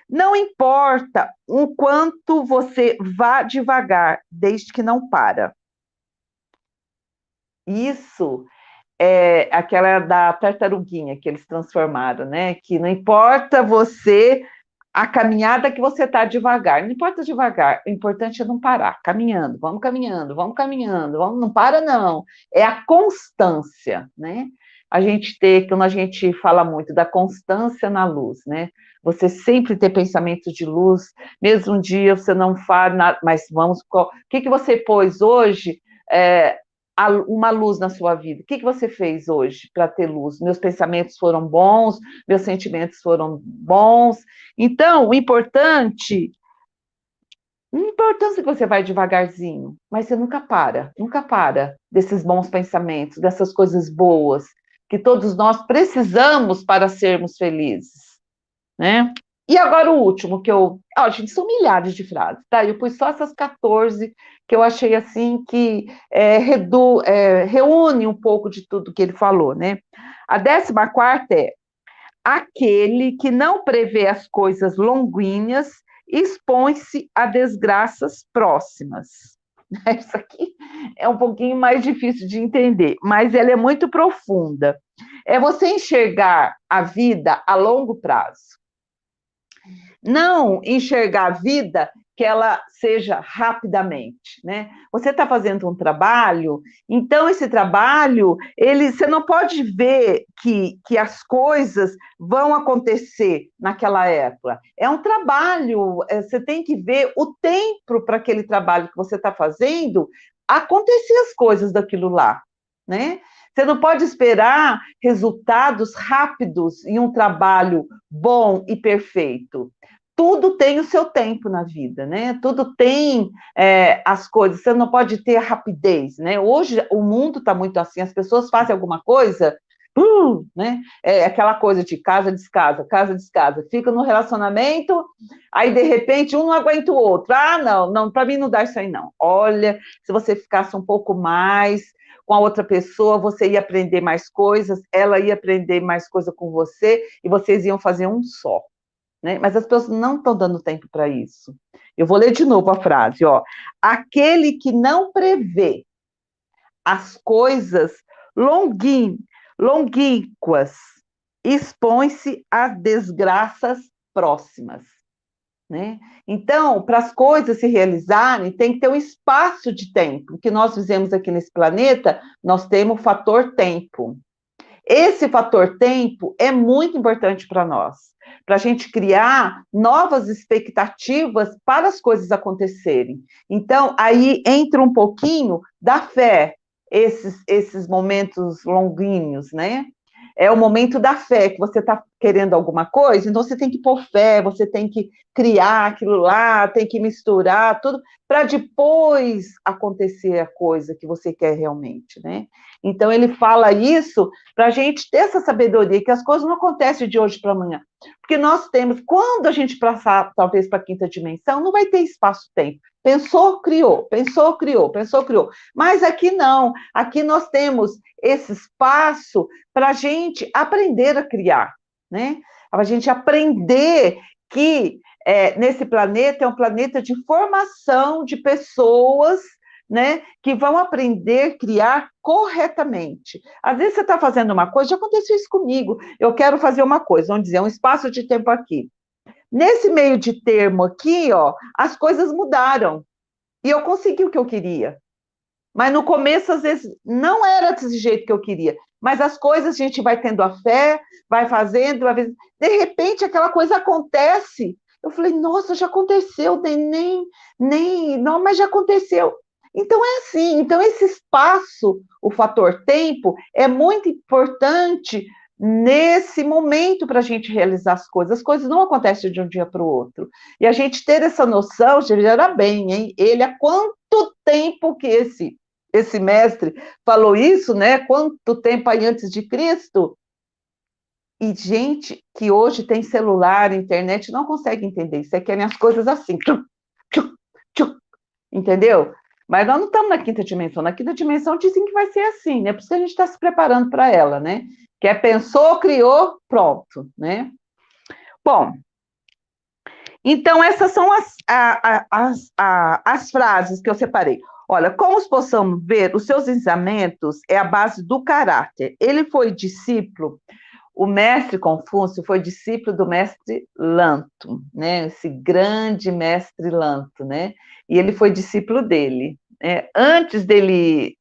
Não importa o quanto você vá devagar, desde que não para. Isso é aquela da tartaruguinha que eles transformaram, né? Que não importa a caminhada que você está devagar, não importa devagar, o importante é não parar, caminhando, vamos caminhando, não para não, é a constância, né? Quando a gente fala muito da constância na luz, né? Você sempre ter pensamentos de luz, mesmo um dia você não faz nada, mas o que você pôs hoje? Uma luz na sua vida. O que você fez hoje para ter luz? Meus pensamentos foram bons, meus sentimentos foram bons. Então, o importante é que você vai devagarzinho, mas você nunca para desses bons pensamentos, dessas coisas boas que todos nós precisamos para sermos felizes, né? E agora o último, gente, são milhares de frases, tá? Eu pus só essas 14 que eu achei assim que reúne um pouco de tudo que ele falou, né? A 14ª é: aquele que não prevê as coisas longínquas expõe-se a desgraças próximas. Isso aqui é um pouquinho mais difícil de entender, mas ela é muito profunda. É você enxergar a vida a longo prazo. Não enxergar a vida que ela seja rapidamente, né? Você está fazendo um trabalho, então esse trabalho, você não pode ver que as coisas vão acontecer naquela época. É um trabalho, você tem que ver o tempo para aquele trabalho que você está fazendo acontecer as coisas daquilo lá, né? Você não pode esperar resultados rápidos em um trabalho bom e perfeito. Tudo tem o seu tempo na vida, né? Tudo tem as coisas, você não pode ter a rapidez, né? Hoje o mundo está muito assim, as pessoas fazem alguma coisa, né? É aquela coisa de casa, descasa, fica no relacionamento, aí de repente um não aguenta o outro. Ah, não, não, para mim não dá isso aí não. Olha, se você ficasse um pouco mais com a outra pessoa, você ia aprender mais coisas, ela ia aprender mais coisa com você, e vocês iam fazer um só. Né? Mas as pessoas não estão dando tempo para isso. Eu vou ler de novo a frase, ó. Aquele que não prevê as coisas longínquas expõe-se às desgraças próximas. Né? Então, para as coisas se realizarem, tem que ter um espaço de tempo. O que nós fizemos aqui nesse planeta, nós temos o fator tempo. Esse fator tempo é muito importante para nós, para a gente criar novas expectativas para as coisas acontecerem. Então, aí entra um pouquinho da fé, esses momentos longuinhos, né? É o momento da fé, que você está querendo alguma coisa, então você tem que pôr fé, você tem que criar aquilo lá, tem que misturar tudo, para depois acontecer a coisa que você quer realmente, né? Então, ele fala isso para a gente ter essa sabedoria, que as coisas não acontecem de hoje para amanhã. Porque nós temos, quando a gente passar, talvez, para a quinta dimensão, não vai ter espaço-tempo. Pensou, criou, pensou, criou, pensou, criou. Mas aqui não, aqui nós temos esse espaço para a gente aprender a criar, né? Para a gente aprender que nesse planeta é um planeta de formação de pessoas, né, que vão aprender a criar corretamente. Às vezes você está fazendo uma coisa, já aconteceu isso comigo, eu quero fazer uma coisa, vamos dizer, um espaço de tempo aqui. Nesse meio de termo aqui, ó, as coisas mudaram, e eu consegui o que eu queria. Mas no começo, às vezes, não era desse jeito que eu queria. Mas as coisas a gente vai tendo a fé, vai fazendo, de repente aquela coisa acontece. Eu falei, nossa, já aconteceu, não, mas já aconteceu. Então é assim, então esse espaço, o fator tempo, é muito importante nesse momento para a gente realizar as coisas não acontecem de um dia para o outro. E a gente ter essa noção, já era bem, hein? Ele, há quanto tempo que esse mestre falou isso, né? Quanto tempo aí antes de Cristo? E gente que hoje tem celular, internet, não consegue entender isso. É querem as coisas assim. Tchum, tchum, tchum, entendeu? Mas nós não estamos na quinta dimensão. Na quinta dimensão dizem que vai ser assim, né? Por isso que a gente está se preparando para ela, né? Que é pensou, criou, pronto, né? Bom, então essas são as frases que eu separei. Olha, como possamos ver, os seus ensinamentos é a base do caráter. Ele foi discípulo, o mestre Confúcio foi discípulo do mestre Lanto, né? Esse grande mestre Lanto, né? E ele foi discípulo dele. Antes dele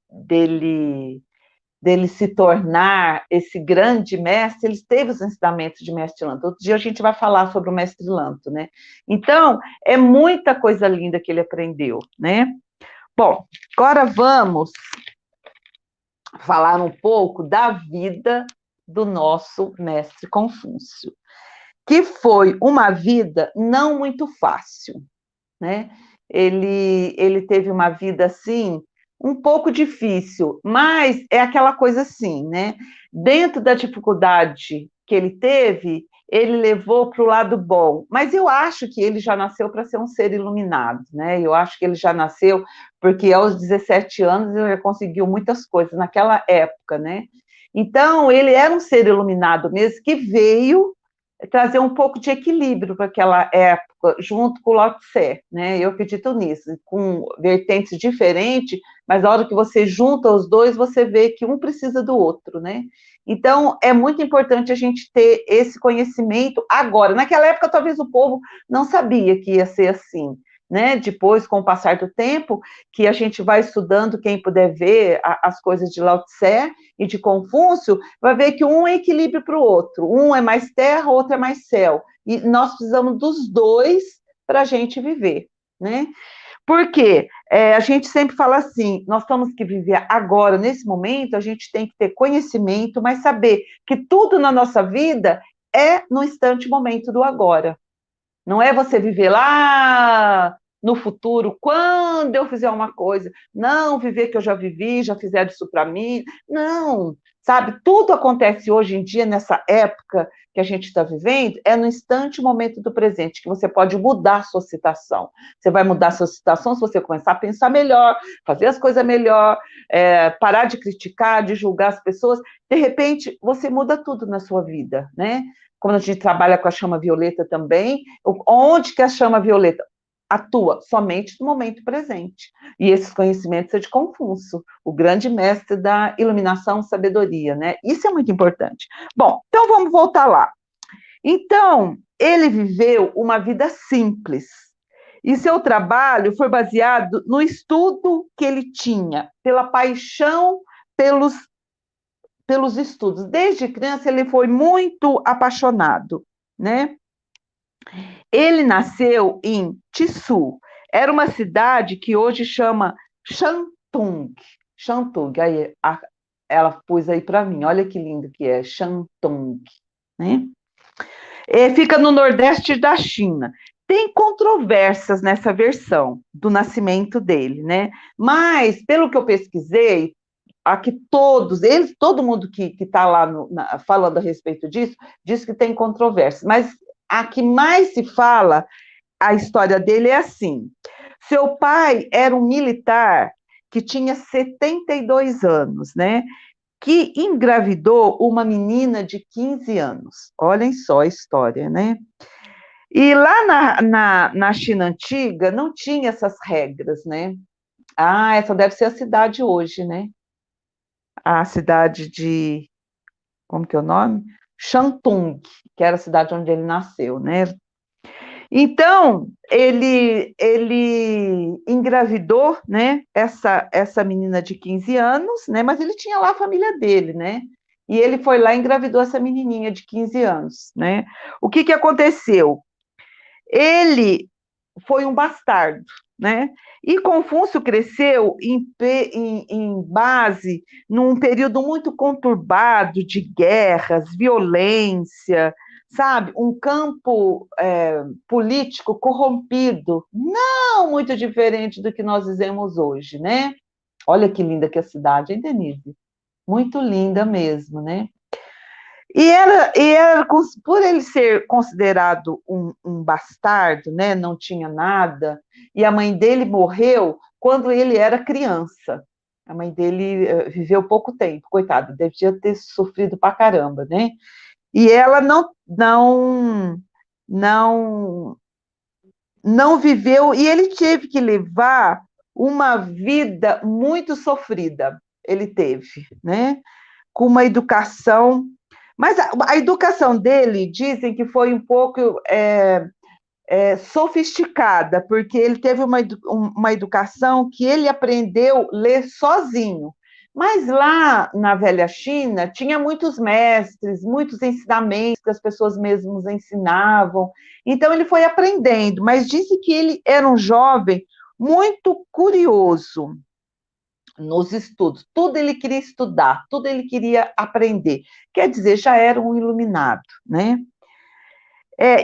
se tornar esse grande mestre, ele teve os ensinamentos de mestre Lanto. Outro dia a gente vai falar sobre o mestre Lanto, né? Então, é muita coisa linda que ele aprendeu, né? Bom, agora vamos falar um pouco da vida do nosso mestre Confúcio, que foi uma vida não muito fácil, né? Ele teve uma vida assim um pouco difícil, mas é aquela coisa assim, né? Dentro da dificuldade que ele teve, ele levou para o lado bom. Mas eu acho que ele já nasceu para ser um ser iluminado, né? Eu acho que ele já nasceu porque aos 17 anos ele já conseguiu muitas coisas naquela época, né? Então, ele era um ser iluminado mesmo, que veio trazer um pouco de equilíbrio para aquela época, junto com o Lao Tse, né? Eu acredito nisso, com vertentes diferentes, mas na hora que você junta os dois, você vê que um precisa do outro, né? Então, é muito importante a gente ter esse conhecimento agora. Naquela época, talvez o povo não sabia que ia ser assim, né? Depois, com o passar do tempo, que a gente vai estudando, quem puder ver as coisas de Lao Tse e de Confúcio, vai ver que um é equilíbrio para o outro. Um é mais terra, o outro é mais céu. E nós precisamos dos dois para a gente viver, né? Porque a gente sempre fala assim, nós temos que viver agora, nesse momento, a gente tem que ter conhecimento, mas saber que tudo na nossa vida é no instante momento do agora. Não é você viver lá no futuro, quando eu fizer uma coisa. Não viver que eu já vivi, já fizeram isso para mim. Não, sabe? Tudo acontece hoje em dia, nessa época que a gente está vivendo, é no instante momento do presente, que você pode mudar a sua situação. Você vai mudar a sua situação se você começar a pensar melhor, fazer as coisas melhor, parar de criticar, de julgar as pessoas. De repente, você muda tudo na sua vida, né? Como a gente trabalha com a chama violeta também, onde que a chama violeta atua? Somente no momento presente. E esses conhecimentos é de Confúcio, o grande mestre da iluminação e sabedoria, né? Isso é muito importante. Bom, então vamos voltar lá. Então, ele viveu uma vida simples. E seu trabalho foi baseado no estudo que ele tinha, pela paixão pelos estudos. Desde criança ele foi muito apaixonado, né? Ele nasceu em Tissú. Era uma cidade que hoje chama Shantung. Shantung, aí ela pôs aí para mim, olha que lindo que é, Shantung, né? Fica no nordeste da China. Tem controvérsias nessa versão do nascimento dele, né? Mas, pelo que eu pesquisei, aqui todo mundo que está lá falando a respeito disso, diz que tem controvérsia, mas a que mais se fala, a história dele é assim: seu pai era um militar que tinha 72 anos, né? Que engravidou uma menina de 15 anos. Olhem só a história, né? E lá na China antiga não tinha essas regras, né? Ah, essa deve ser a cidade hoje, né? A cidade de, como que é o nome? Shantung, que era a cidade onde ele nasceu, né? Então, ele engravidou, né, essa menina de 15 anos, né, mas ele tinha lá a família dele, né? E ele foi lá e engravidou essa menininha de 15 anos, né? O que que aconteceu? Ele foi um bastardo, né? E Confúcio cresceu em base num período muito conturbado de guerras, violência, sabe? Um campo político corrompido, não muito diferente do que nós vivemos hoje, né? Olha que linda que é a cidade, hein, Denise? Muito linda mesmo, né? Por ele ser considerado um bastardo, né, não tinha nada, e a mãe dele morreu quando ele era criança. A mãe dele viveu pouco tempo, coitada, devia ter sofrido pra caramba, né? E ela não, não viveu, e ele teve que levar uma vida muito sofrida, ele teve, né? Com uma educação, mas a educação dele, dizem que foi um pouco sofisticada, porque ele teve uma educação que ele aprendeu a ler sozinho. Mas lá na velha China tinha muitos mestres, muitos ensinamentos que as pessoas mesmas ensinavam. Então ele foi aprendendo, mas disse que ele era um jovem muito curioso nos estudos. Tudo ele queria estudar, tudo ele queria aprender. Quer dizer, já era um iluminado, né?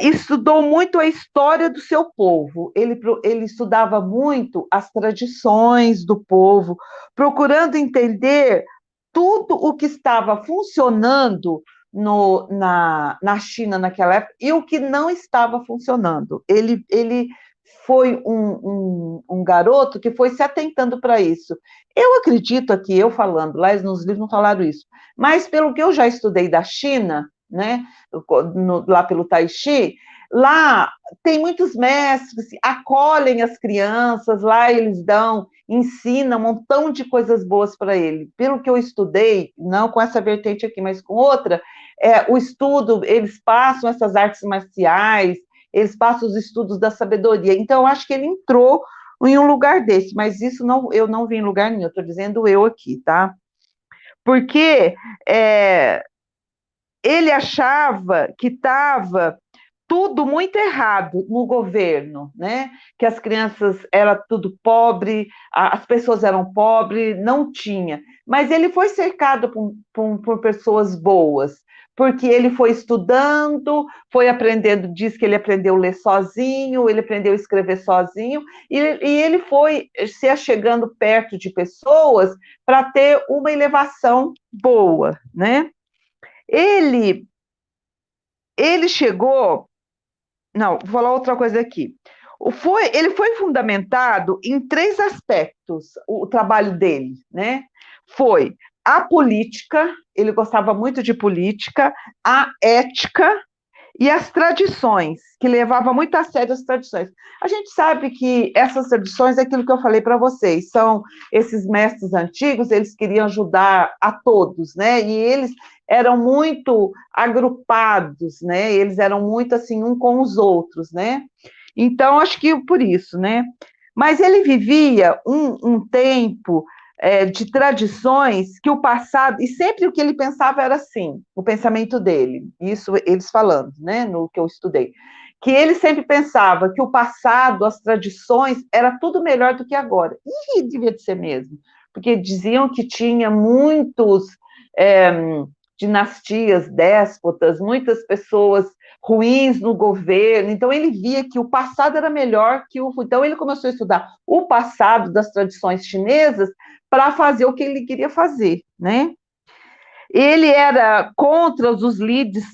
Estudou muito a história do seu povo, ele estudava muito as tradições do povo, procurando entender tudo o que estava funcionando na China naquela época e o que não estava funcionando. Ele foi um garoto que foi se atentando para isso. Eu acredito aqui, eu falando, lá nos livros não falaram isso, mas pelo que eu já estudei da China, né, lá pelo Tai Chi, lá tem muitos mestres que acolhem as crianças, lá eles ensinam um montão de coisas boas para ele. Pelo que eu estudei, não com essa vertente aqui, mas com outra, o estudo, eles passam essas artes marciais, eles passam os estudos da sabedoria. Então, eu acho que ele entrou em um lugar desse, mas isso não, eu não vi em lugar nenhum, eu estou dizendo eu aqui, tá? Porque ele achava que estava tudo muito errado no governo, né? Que as crianças eram tudo pobre, as pessoas eram pobres, não tinha. Mas ele foi cercado por pessoas boas, porque ele foi estudando, foi aprendendo, diz que ele aprendeu a ler sozinho, ele aprendeu a escrever sozinho, e ele foi se achegando perto de pessoas para ter uma elevação boa, né? Ele, ele chegou. Não, vou falar outra coisa aqui. Ele foi fundamentado em três aspectos, o trabalho dele, né? Foi a política, ele gostava muito de política, a ética e as tradições, que levava muito a sério as tradições. A gente sabe que essas tradições é aquilo que eu falei para vocês, são esses mestres antigos, eles queriam ajudar a todos, né? E eles eram muito agrupados, né? Eles eram muito assim, um com os outros, né? Então, acho que por isso, né? Mas ele vivia um tempo de tradições que o passado, e sempre o que ele pensava era assim, o pensamento dele, isso eles falando, né, no que eu estudei, que ele sempre pensava que o passado, as tradições, era tudo melhor do que agora, e devia de ser mesmo, porque diziam que tinha muitos é, dinastias, déspotas, muitas pessoas ruins no governo, então ele via que o passado era melhor que o... Então ele começou a estudar o passado das tradições chinesas para fazer o que ele queria fazer, né? Ele era contra os líderes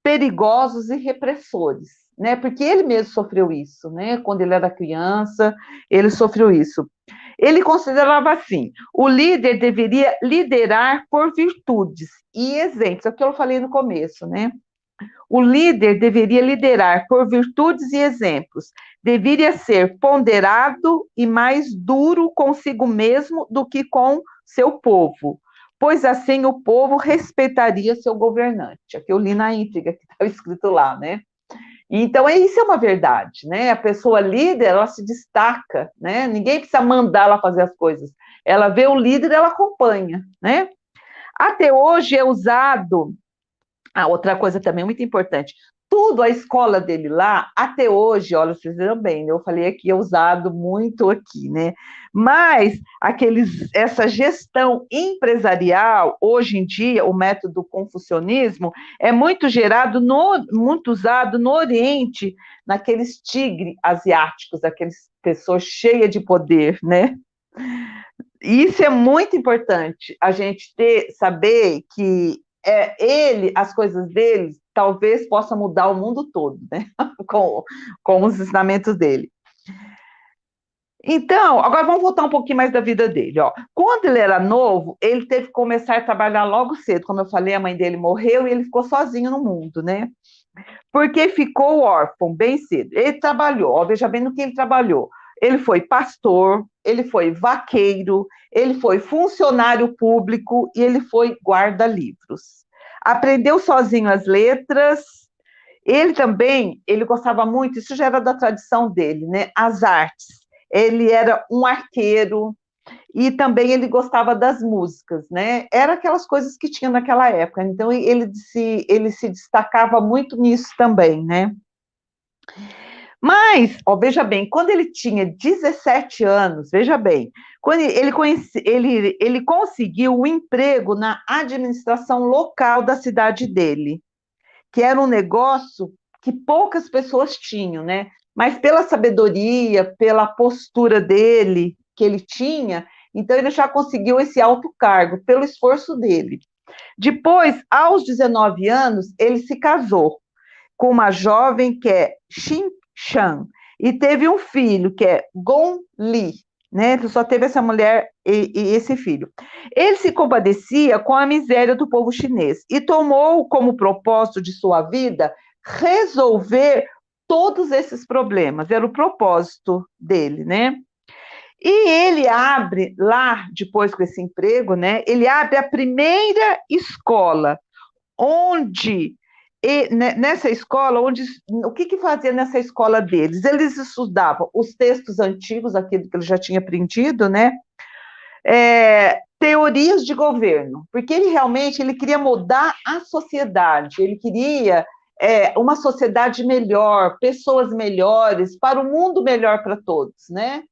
perigosos e repressores, né? Porque ele mesmo sofreu isso, né? Quando ele era criança, ele sofreu isso. Ele considerava assim: o líder deveria liderar por virtudes e exemplos, é o que eu falei no começo, né? O líder deveria liderar por virtudes e exemplos, deveria ser ponderado e mais duro consigo mesmo do que com seu povo, pois assim o povo respeitaria seu governante. Aqui eu li na íntegra que estava escrito lá, né? Então, isso é uma verdade, né? A pessoa líder, ela se destaca, né? Ninguém precisa mandar ela fazer as coisas. Ela vê o líder, ela acompanha, né? Até hoje é usado. Outra coisa também muito importante, tudo a escola dele lá, até hoje, olha, vocês viram bem, né? Eu falei aqui, é usado muito aqui, né? Mas essa gestão empresarial, hoje em dia, o método confucionismo, é muito muito usado no Oriente, naqueles tigres asiáticos, aqueles pessoas cheias de poder, né? E isso é muito importante, a gente saber que as coisas dele, talvez possa mudar o mundo todo, né? com os ensinamentos dele. Então, agora vamos voltar um pouquinho mais da vida dele. Ó. Quando ele era novo, ele teve que começar a trabalhar logo cedo. Como eu falei, a mãe dele morreu e ele ficou sozinho no mundo, né? Porque ficou órfão bem cedo. Ele trabalhou, ó, veja bem no que ele trabalhou. Ele foi pastor, ele foi vaqueiro, ele foi funcionário público e ele foi guarda-livros. Aprendeu sozinho as letras. Ele gostava muito, isso já era da tradição dele, né? As artes. Ele era um arqueiro e também ele gostava das músicas, né? Era aquelas coisas que tinha naquela época. Então ele se destacava muito nisso também, né? Mas, ó, veja bem, quando ele tinha 17 anos, veja bem, quando ele conseguiu um emprego na administração local da cidade dele, que era um negócio que poucas pessoas tinham, né? Mas pela sabedoria, pela postura dele, que ele tinha, então ele já conseguiu esse alto cargo, pelo esforço dele. Depois, aos 19 anos, ele se casou com uma jovem que é Xin Shan, e teve um filho que é Gong Li, né? Ele só teve essa mulher e esse filho. Ele se compadecia com a miséria do povo chinês e tomou como propósito de sua vida resolver todos esses problemas. Era o propósito dele, né? E ele abre lá, depois com esse emprego, né? Ele abre a primeira escola, onde nessa escola, o que fazia nessa escola deles? Eles estudavam os textos antigos, aquilo que ele já tinha aprendido, né? Teorias de governo, porque ele queria mudar a sociedade, ele queria uma sociedade melhor, pessoas melhores, para o mundo melhor para todos, né?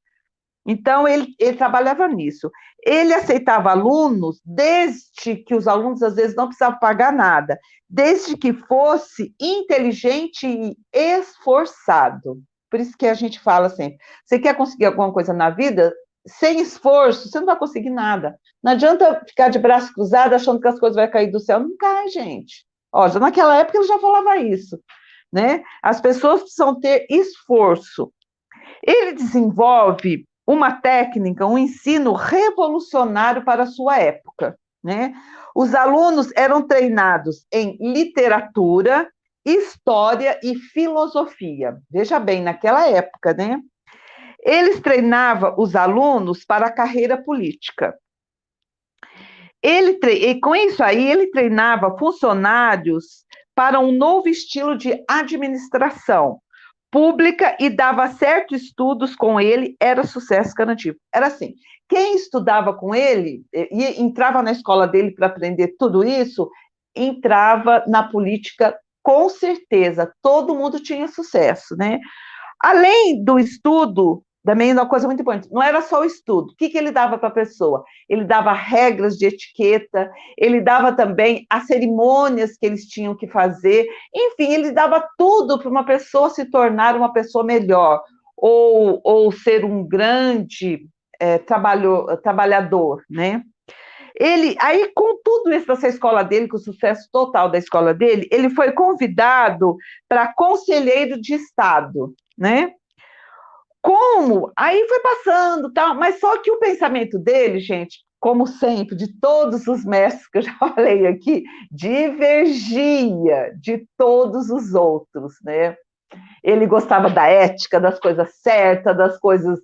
Então, ele trabalhava nisso. Ele aceitava alunos, desde que os alunos, às vezes, não precisavam pagar nada, desde que fosse inteligente e esforçado. Por isso que a gente fala sempre, você quer conseguir alguma coisa na vida, sem esforço, você não vai conseguir nada. Não adianta ficar de braço cruzado achando que as coisas vão cair do céu. Não cai, gente. Ó, já naquela época ele já falava isso, né? As pessoas precisam ter esforço. Ele desenvolve uma técnica, um ensino revolucionário para a sua época, né? Os alunos eram treinados em literatura, história e filosofia. Veja bem, naquela época, né? Eles treinavam os alunos para a carreira política. E com isso aí, ele treinava funcionários para um novo estilo de administração pública e dava certos estudos com ele, era sucesso garantido. Era assim, quem estudava com ele e entrava na escola dele para aprender tudo isso, entrava na política com certeza, todo mundo tinha sucesso, né? Além do estudo, também uma coisa muito importante, não era só o estudo. O que ele dava para a pessoa? Ele dava regras de etiqueta, ele dava também as cerimônias que eles tinham que fazer, enfim, ele dava tudo para uma pessoa se tornar uma pessoa melhor, ou ser um grande trabalhador, né? Aí, com tudo isso dessa escola dele, com o sucesso total da escola dele, ele foi convidado para conselheiro de Estado, né? Como? Aí foi passando, tal, mas só que o pensamento dele, gente, como sempre, de todos os mestres que eu já falei aqui, divergia de todos os outros, né? Ele gostava da ética, das coisas certas, das coisas.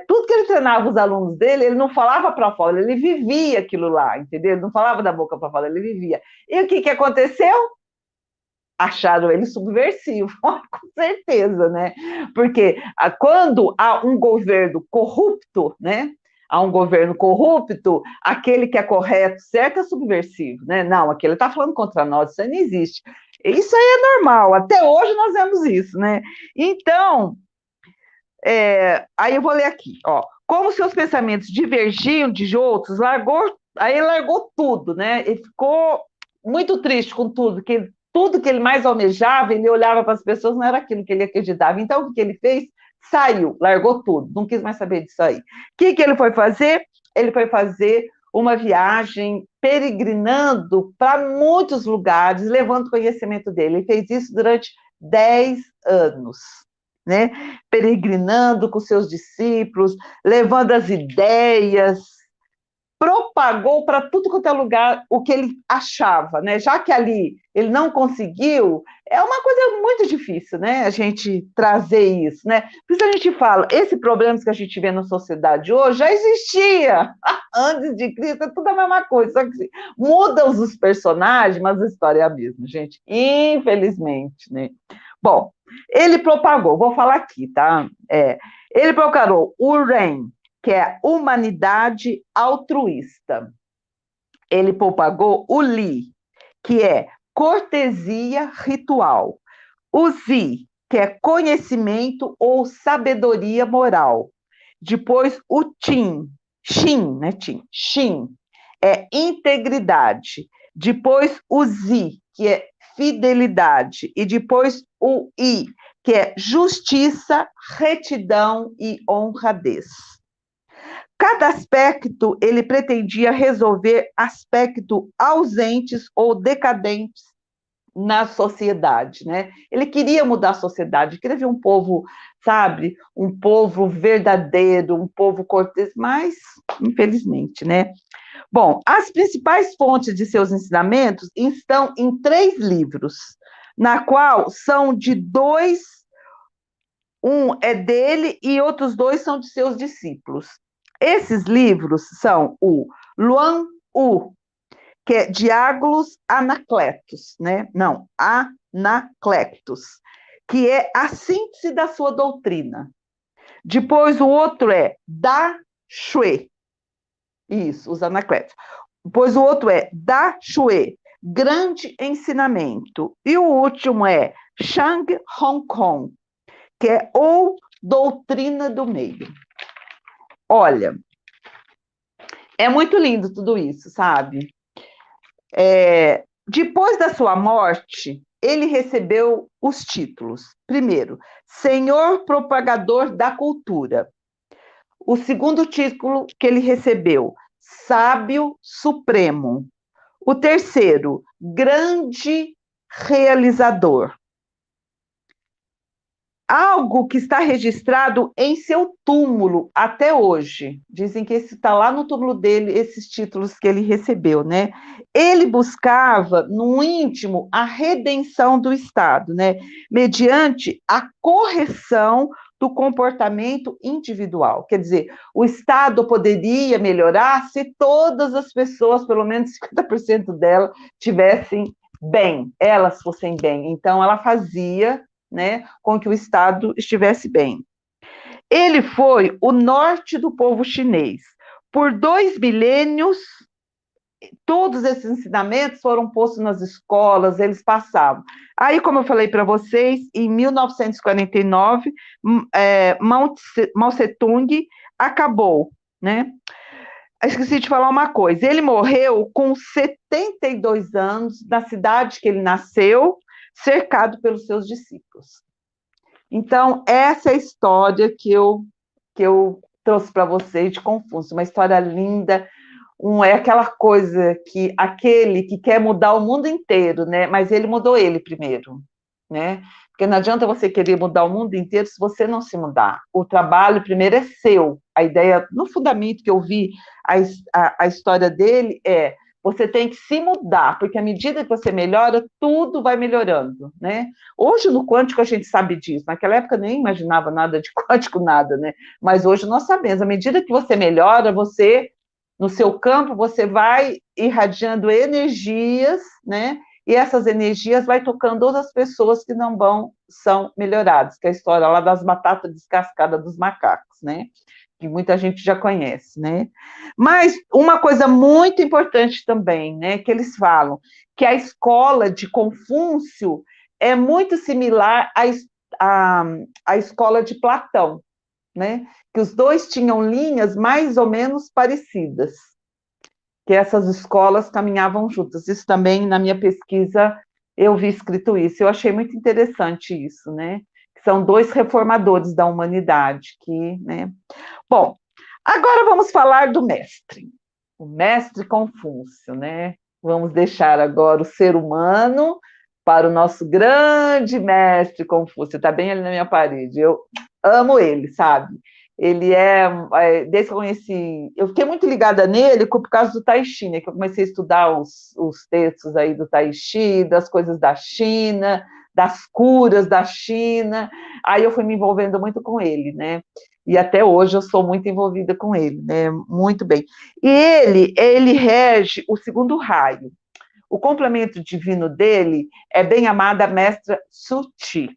Tudo que ele treinava os alunos dele, ele não falava para fora, ele vivia aquilo lá, entendeu? Ele não falava da boca para fora, ele vivia. E o que aconteceu? Acharam ele subversivo, com certeza, né? Porque quando há um governo corrupto, né? Há um governo corrupto, aquele que é correto, certo, é subversivo, né? Não, aquele está falando contra nós, isso aí não existe. Isso aí é normal, até hoje nós vemos isso, né? Então, aí eu vou ler aqui, ó. Como seus pensamentos divergiam de outros, aí ele largou tudo, né? Ele ficou muito triste com tudo que ele mais almejava, ele olhava para as pessoas, não era aquilo que ele acreditava. Então, o que ele fez? Saiu, largou tudo, não quis mais saber disso aí. O que ele foi fazer? Ele foi fazer uma viagem peregrinando para muitos lugares, levando o conhecimento dele. Ele fez isso durante 10 anos, né? Peregrinando com seus discípulos, levando as ideias, propagou para tudo quanto é lugar o que ele achava, né? Já que ali ele não conseguiu, é uma coisa muito difícil, né? A gente trazer isso, né? Por isso a gente fala, esse problema que a gente vê na sociedade hoje já existia antes de Cristo, é tudo a mesma coisa, só que mudam os personagens, mas a história é a mesma, gente. Infelizmente, né? Bom, ele propagou, vou falar aqui, tá? Ele propagou o REM, que é humanidade altruísta. Ele propagou o Li, que é cortesia ritual. O Zi, que é conhecimento ou sabedoria moral. Depois o Xin, né, Xin, é integridade. Depois o Zi, que é fidelidade. E depois o I, que é justiça, retidão e honradez. Cada aspecto ele pretendia resolver aspectos ausentes ou decadentes na sociedade, né? Ele queria mudar a sociedade, queria ver um povo, sabe, um povo verdadeiro, um povo cortês, mas, infelizmente, né? Bom, as principais fontes de seus ensinamentos estão em 3 livros, na qual são de 2, um é dele e outros 2 são de seus discípulos. Esses livros são o Luan Hu, que é Diálogos Anacletos, né? Não, Anacletos, que é a síntese da sua doutrina. Depois o outro é Da Shui, isso, os Anacletos. Depois o outro é Da Shui, Grande Ensinamento. E o último é Shang Hong Kong, que é ou Doutrina do Meio. Olha, é muito lindo tudo isso, sabe? Depois da sua morte, ele recebeu os títulos. Primeiro, Senhor Propagador da Cultura. O segundo título que ele recebeu, Sábio Supremo. O terceiro, Grande Realizador. Algo que está registrado em seu túmulo até hoje. Dizem que esse está lá no túmulo dele, esses títulos que ele recebeu, né? Ele buscava, no íntimo, a redenção do Estado, né? Mediante a correção do comportamento individual. Quer dizer, o Estado poderia melhorar se todas as pessoas, pelo menos 50% delas, tivessem bem, elas fossem bem. Então, ela fazia, né, com que o Estado estivesse bem. Ele foi o norte do povo chinês. Por 2 milênios, todos esses ensinamentos foram postos nas escolas, eles passavam. Aí, como eu falei para vocês, em 1949, Mao Tse-tung acabou, né? Esqueci de falar uma coisa, ele morreu com 72 anos, na cidade que ele nasceu, cercado pelos seus discípulos. Então, essa é a história que eu trouxe para vocês de Confúcio, uma história linda, é aquela coisa que aquele que quer mudar o mundo inteiro, né? Mas ele mudou ele primeiro, né? Porque não adianta você querer mudar o mundo inteiro se você não se mudar. O trabalho primeiro é seu. A ideia, no fundamento que eu vi, a história dele é: você tem que se mudar, porque à medida que você melhora, tudo vai melhorando, né? Hoje no quântico a gente sabe disso, naquela época nem imaginava nada de quântico, nada, né? Mas hoje nós sabemos, à medida que você melhora, você, no seu campo, você vai irradiando energias, né? E essas energias vai tocando outras pessoas que não são melhoradas, que é a história lá das batatas descascadas dos macacos, né? Que muita gente já conhece, né? Mas uma coisa muito importante também, né, que eles falam, que a escola de Confúcio é muito similar à escola de Platão, né? Que os dois tinham linhas mais ou menos parecidas, que essas escolas caminhavam juntas. Isso também, na minha pesquisa, eu vi escrito isso. Eu achei muito interessante isso, né? Que são 2 reformadores da humanidade, né? Bom, agora vamos falar do mestre, o mestre Confúcio, né? Vamos deixar agora o ser humano para o nosso grande mestre Confúcio. Está bem ali na minha parede. Eu amo ele, sabe? Ele desde que eu conheci, eu fiquei muito ligada nele por causa do Tai Chi, né? Que eu comecei a estudar os textos aí do Tai Chi, das coisas da China, das curas da China. Aí eu fui me envolvendo muito com ele, né? E até hoje eu sou muito envolvida com ele, né? Muito bem. E ele rege o 2º raio. O complemento divino dele é bem-amada mestra Suti.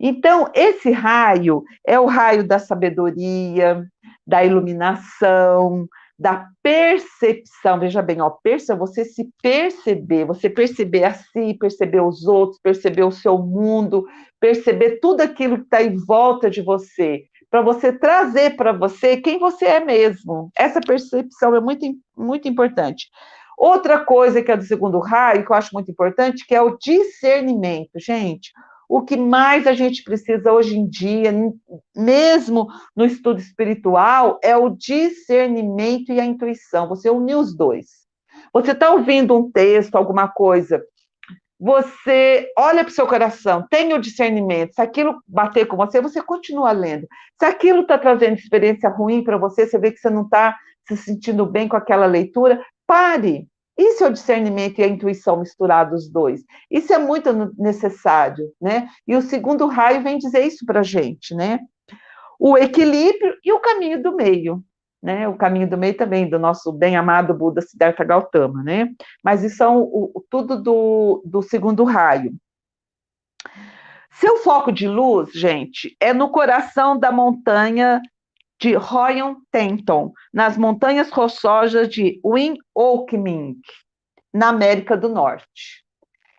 Então, esse raio é o raio da sabedoria, da iluminação, da percepção. Veja bem, ó, você se perceber, você perceber a si, perceber os outros, perceber o seu mundo, perceber tudo aquilo que está em volta de você, para você trazer para você quem você é mesmo. Essa percepção é muito, muito importante. Outra coisa que é do 2º raio, que eu acho muito importante, que é o discernimento. Gente, o que mais a gente precisa hoje em dia, mesmo no estudo espiritual, é o discernimento e a intuição. Você unir os dois. Você está ouvindo um texto, alguma coisa, você olha para o seu coração, tem o discernimento. Se aquilo bater com você, você continua lendo. Se aquilo está trazendo experiência ruim para você, você vê que você não está se sentindo bem com aquela leitura, pare. Isso é o discernimento e a intuição misturados os dois. Isso é muito necessário, né? E o segundo raio vem dizer isso para a gente, né? O equilíbrio e o caminho do meio, né? O caminho do meio também do nosso bem-amado Buda Siddhartha Gautama, né? Mas isso são tudo do segundo raio. Seu foco de luz, gente, é no coração da montanha de Royan Tenton, nas montanhas rochosas de Win-Oakming, na América do Norte.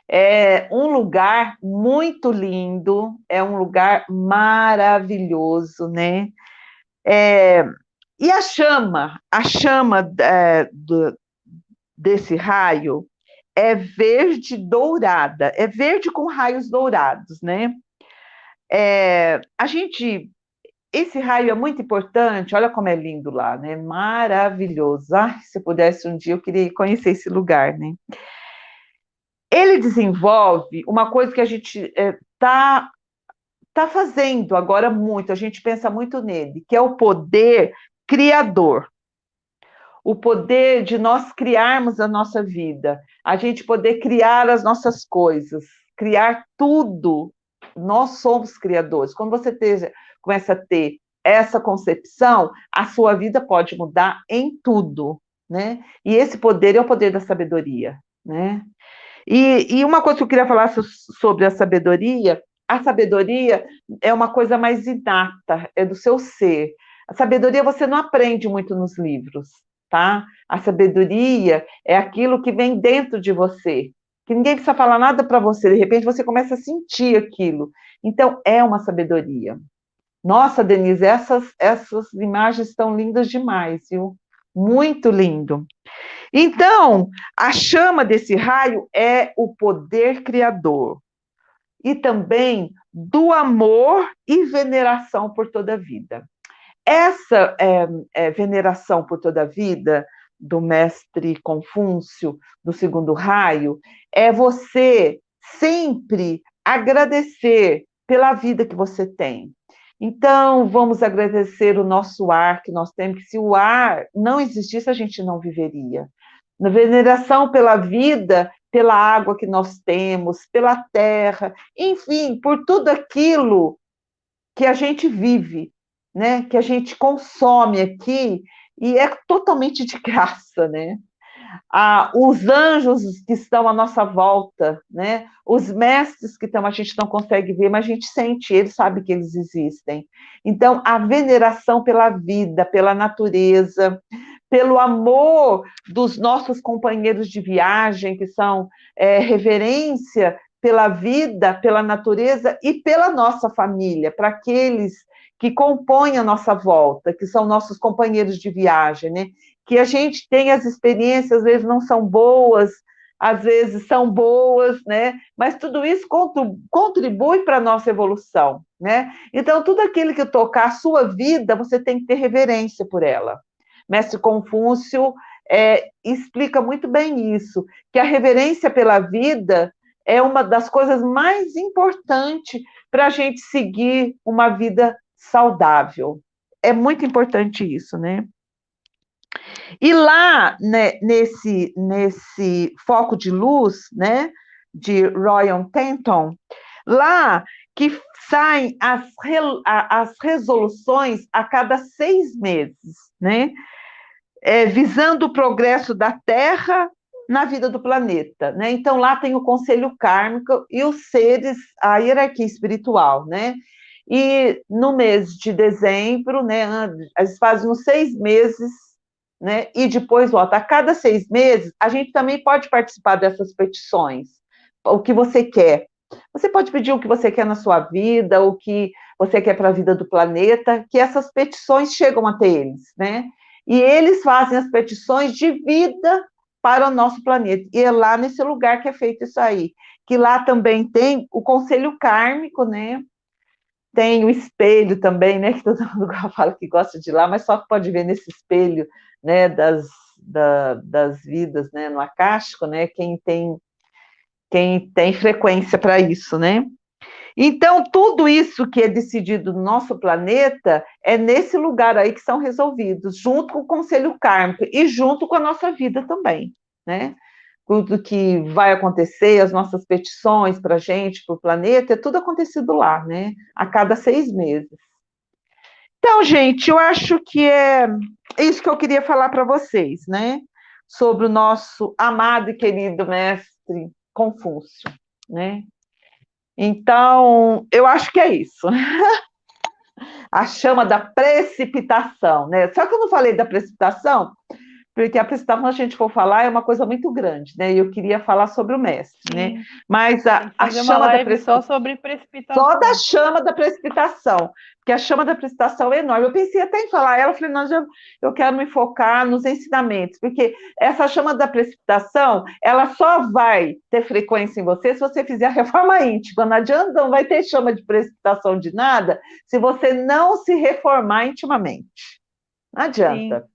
É um lugar muito lindo, é um lugar maravilhoso, né? E a chama desse raio é verde dourada, é verde com raios dourados, né? Esse raio é muito importante, olha como é lindo lá, né? Maravilhoso. Ai, se eu pudesse um dia, eu queria conhecer esse lugar, né? Ele desenvolve uma coisa que a gente tá fazendo agora muito, a gente pensa muito nele, que é o poder criador. O poder de nós criarmos a nossa vida, a gente poder criar as nossas coisas, criar tudo. Nós somos criadores. Quando você começa a ter essa concepção, a sua vida pode mudar em tudo, né? E esse poder é o poder da sabedoria, né? E uma coisa que eu queria falar sobre a sabedoria é uma coisa mais inata, é do seu ser. A sabedoria você não aprende muito nos livros, tá? A sabedoria é aquilo que vem dentro de você, que ninguém precisa falar nada para você, de repente você começa a sentir aquilo. Então, é uma sabedoria. Nossa, Denise, essas imagens estão lindas demais, viu? Muito lindo. Então, a chama desse raio é o poder criador e também do amor e veneração por toda a vida. Essa veneração por toda a vida do mestre Confúcio, do segundo raio, é você sempre agradecer pela vida que você tem. Então, vamos agradecer o nosso ar que nós temos, que se o ar não existisse, a gente não viveria. Na veneração pela vida, pela água que nós temos, pela terra, enfim, por tudo aquilo que a gente vive, né? Que a gente consome aqui e é totalmente de graça, né? Os anjos que estão à nossa volta, né? Os mestres que estão, a gente não consegue ver, mas a gente sente, eles sabem que eles existem. Então, a veneração pela vida, pela natureza, pelo amor dos nossos companheiros de viagem, que são reverência pela vida, pela natureza e pela nossa família, para aqueles que compõem a nossa volta, que são nossos companheiros de viagem, né? Que a gente tem as experiências, às vezes não são boas, às vezes são boas, né? Mas tudo isso contribui para a nossa evolução, né? Então, tudo aquilo que tocar a sua vida, você tem que ter reverência por ela. Mestre Confúcio explica muito bem isso, que a reverência pela vida é uma das coisas mais importantes para a gente seguir uma vida saudável. É muito importante isso, né? E lá, né, nesse foco de luz, né, de Royan Tenton, lá que saem as resoluções a cada 6 meses, né, visando o progresso da Terra na vida do planeta, né? Então lá tem o conselho kármico e os seres, a hierarquia espiritual, né? E no mês de dezembro, né, eles fazem uns 6 meses, né? E depois volta. A cada 6 meses, a gente também pode participar dessas petições. O que você quer. Você pode pedir o que você quer na sua vida, o que você quer para a vida do planeta, que essas petições chegam até eles, né? E eles fazem as petições de vida para o nosso planeta. E é lá nesse lugar que é feito isso aí. Que lá também tem o conselho kármico, né? Tem o espelho também, né? Que todo mundo fala que gosta de ir lá, mas só pode ver nesse espelho, né? Das vidas, né? No acástico, né? Quem tem quem tem frequência para isso, né? Então, tudo isso que é decidido no nosso planeta é nesse lugar aí que são resolvidos, junto com o Conselho Kármico e junto com a nossa vida também, né? Tudo que vai acontecer, as nossas petições para a gente, para o planeta, é tudo acontecido lá, né? A cada 6 meses. Então, gente, eu acho que é isso que eu queria falar para vocês, né? Sobre o nosso amado e querido mestre Confúcio, né? Então, eu acho que é isso. A chama da precipitação, né? Só que eu não falei da precipitação, porque a precipitação, quando a gente for falar, é uma coisa muito grande, né? E eu queria falar sobre o mestre, né? Sim, Mas tem que a fazer uma chama da live só precipitação, sobre só da precipitação. chama da precipitação, porque a chama da precipitação é enorme. Eu pensei até em falar ela, eu falei, não, eu quero me focar nos ensinamentos, porque essa chama da precipitação, ela só vai ter frequência em você se você fizer a reforma íntima. Não adianta, não vai ter chama de precipitação de nada se você não se reformar intimamente. Não Sim, adianta.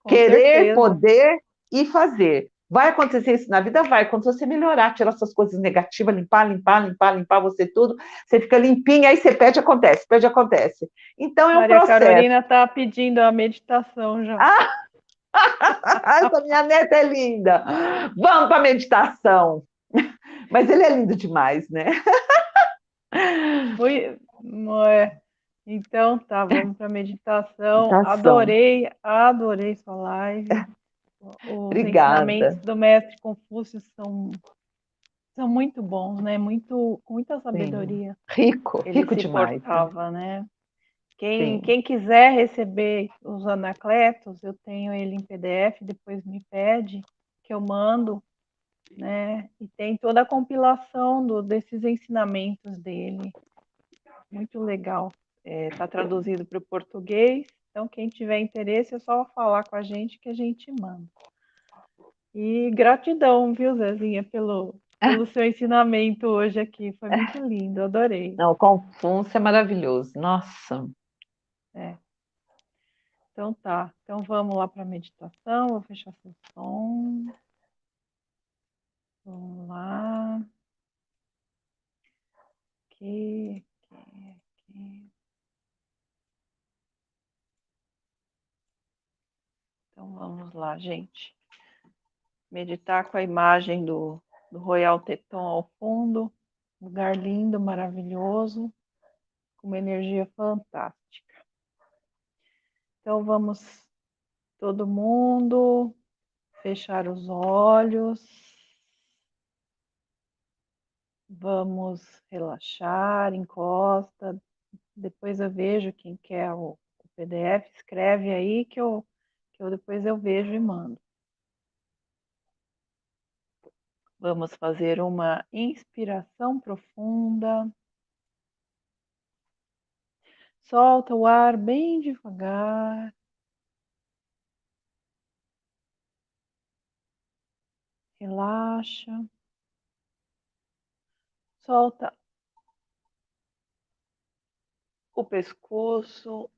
com Querer, certeza. poder e fazer. Vai acontecer isso na vida? Vai. Quando você melhorar, tirar suas coisas negativas, limpar você tudo, você fica limpinho, aí você pede, acontece. Então é um Maria processo. Carolina está pedindo a meditação já. Ah, essa minha neta é linda. Vamos para a meditação. Mas ele é lindo demais, né? Fui, é. Então tá, vamos para meditação. Meditação. Adorei sua live. Os ensinamentos Obrigada. do mestre Confúcio são muito bons, né? Com muita Sim. sabedoria. Rico, Ele rico se demais, né? portava, né? Quem, Sim. quem quiser receber os anacletos, eu tenho ele em PDF, depois me pede que eu mando, né? E tem toda a compilação desses ensinamentos dele. Muito legal. Está traduzido para o português, então quem tiver interesse é só falar com a gente que a gente manda. E gratidão, viu, Zezinha, pelo seu ensinamento hoje aqui. Foi muito lindo, adorei. Não, o Confúcio é maravilhoso. Nossa. É. Então tá. Então vamos lá para a meditação. Vou fechar seu som. Vamos lá. Aqui. Então vamos lá, gente. Meditar com a imagem do Royal Teton ao fundo. Lugar lindo, maravilhoso, com uma energia fantástica. Então vamos todo mundo fechar os olhos. Vamos relaxar, encosta. Depois eu vejo quem quer o PDF, escreve aí que eu depois eu vejo e mando. Vamos fazer uma inspiração profunda. Solta o ar bem devagar. Relaxa. Solta o pescoço,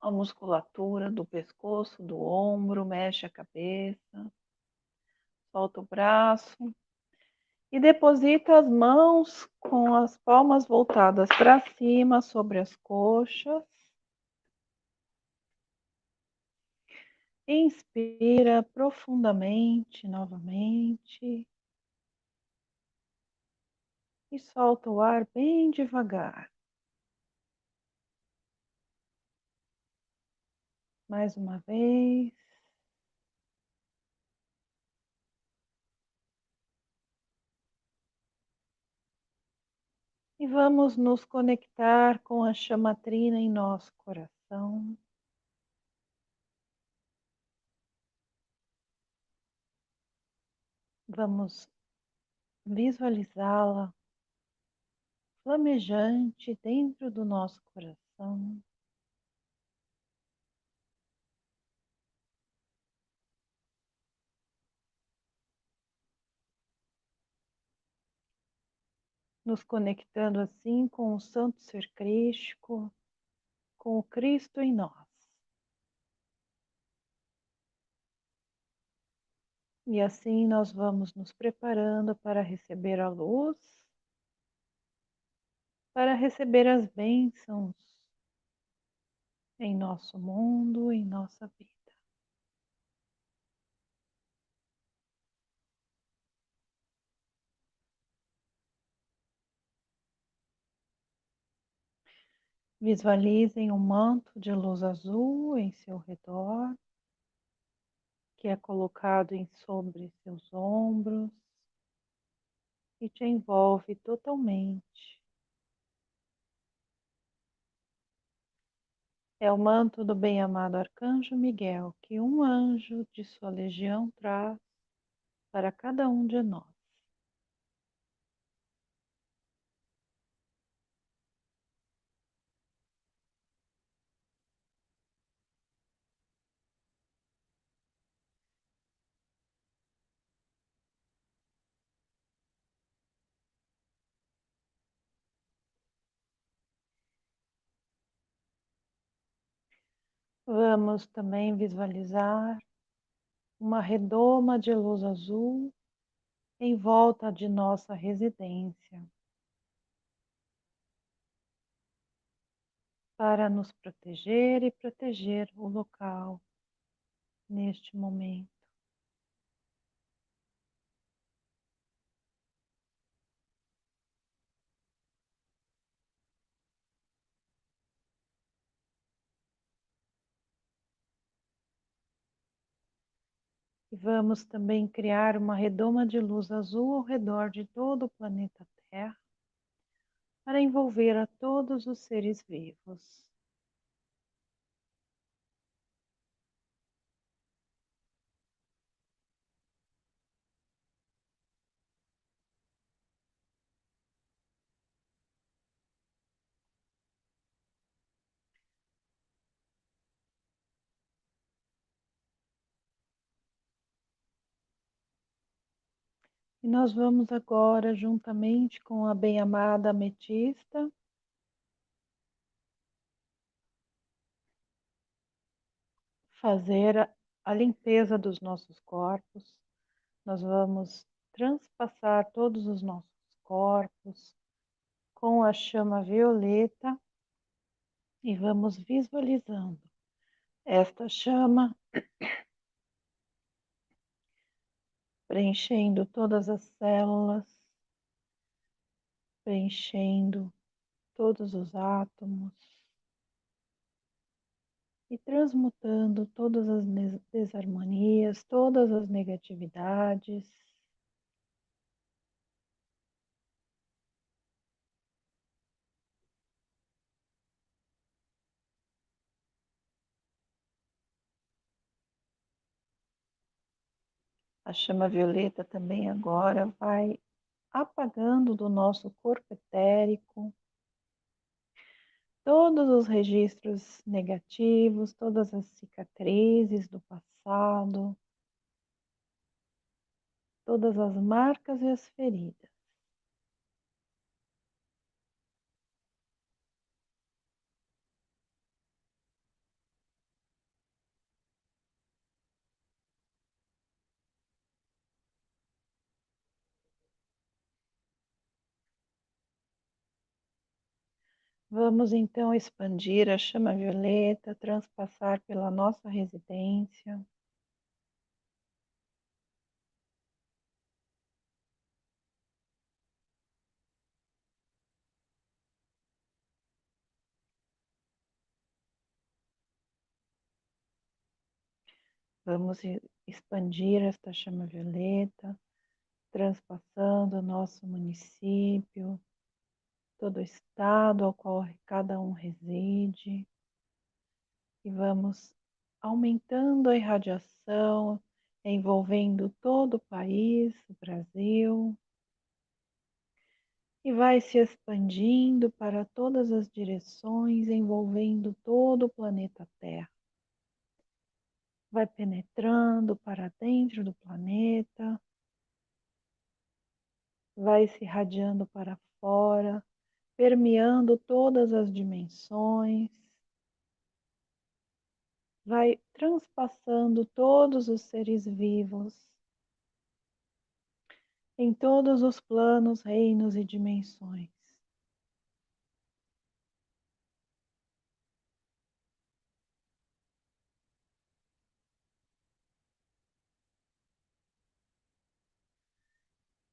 a musculatura do pescoço, do ombro, mexe a cabeça. Solta o braço. E deposita as mãos com as palmas voltadas para cima sobre as coxas. Inspira profundamente novamente e solta o ar bem devagar. Mais uma vez. E vamos nos conectar com a chama trina em nosso coração. Vamos visualizá-la flamejante dentro do nosso coração. Nos conectando assim com o Santo Ser Crístico, com o Cristo em nós. E assim nós vamos nos preparando para receber a luz, para receber as bênçãos em nosso mundo, em nossa vida. Visualizem um manto de luz azul em seu redor, que é colocado sobre seus ombros e te envolve totalmente. É o manto do bem-amado Arcanjo Miguel, que um anjo de sua legião traz para cada um de nós. Vamos também visualizar uma redoma de luz azul em volta de nossa residência, para nos proteger e proteger o local neste momento. E vamos também criar uma redoma de luz azul ao redor de todo o planeta Terra, para envolver a todos os seres vivos. E nós vamos agora, juntamente com a bem-amada ametista, fazer a limpeza dos nossos corpos. Nós vamos transpassar todos os nossos corpos com a chama violeta e vamos visualizando esta chama preenchendo todas as células, preenchendo todos os átomos e transmutando todas as desarmonias, todas as negatividades. A chama violeta também agora vai apagando do nosso corpo etérico todos os registros negativos, todas as cicatrizes do passado, todas as marcas e as feridas. Vamos então expandir a chama violeta, transpassar pela nossa residência. Vamos expandir esta chama violeta, transpassando o nosso município, todo o estado ao qual cada um reside. E vamos aumentando a irradiação, envolvendo todo o país, o Brasil, e vai se expandindo para todas as direções, envolvendo todo o planeta Terra. Vai penetrando para dentro do planeta, vai se irradiando para fora, permeando todas as dimensões, vai transpassando todos os seres vivos em todos os planos, reinos e dimensões.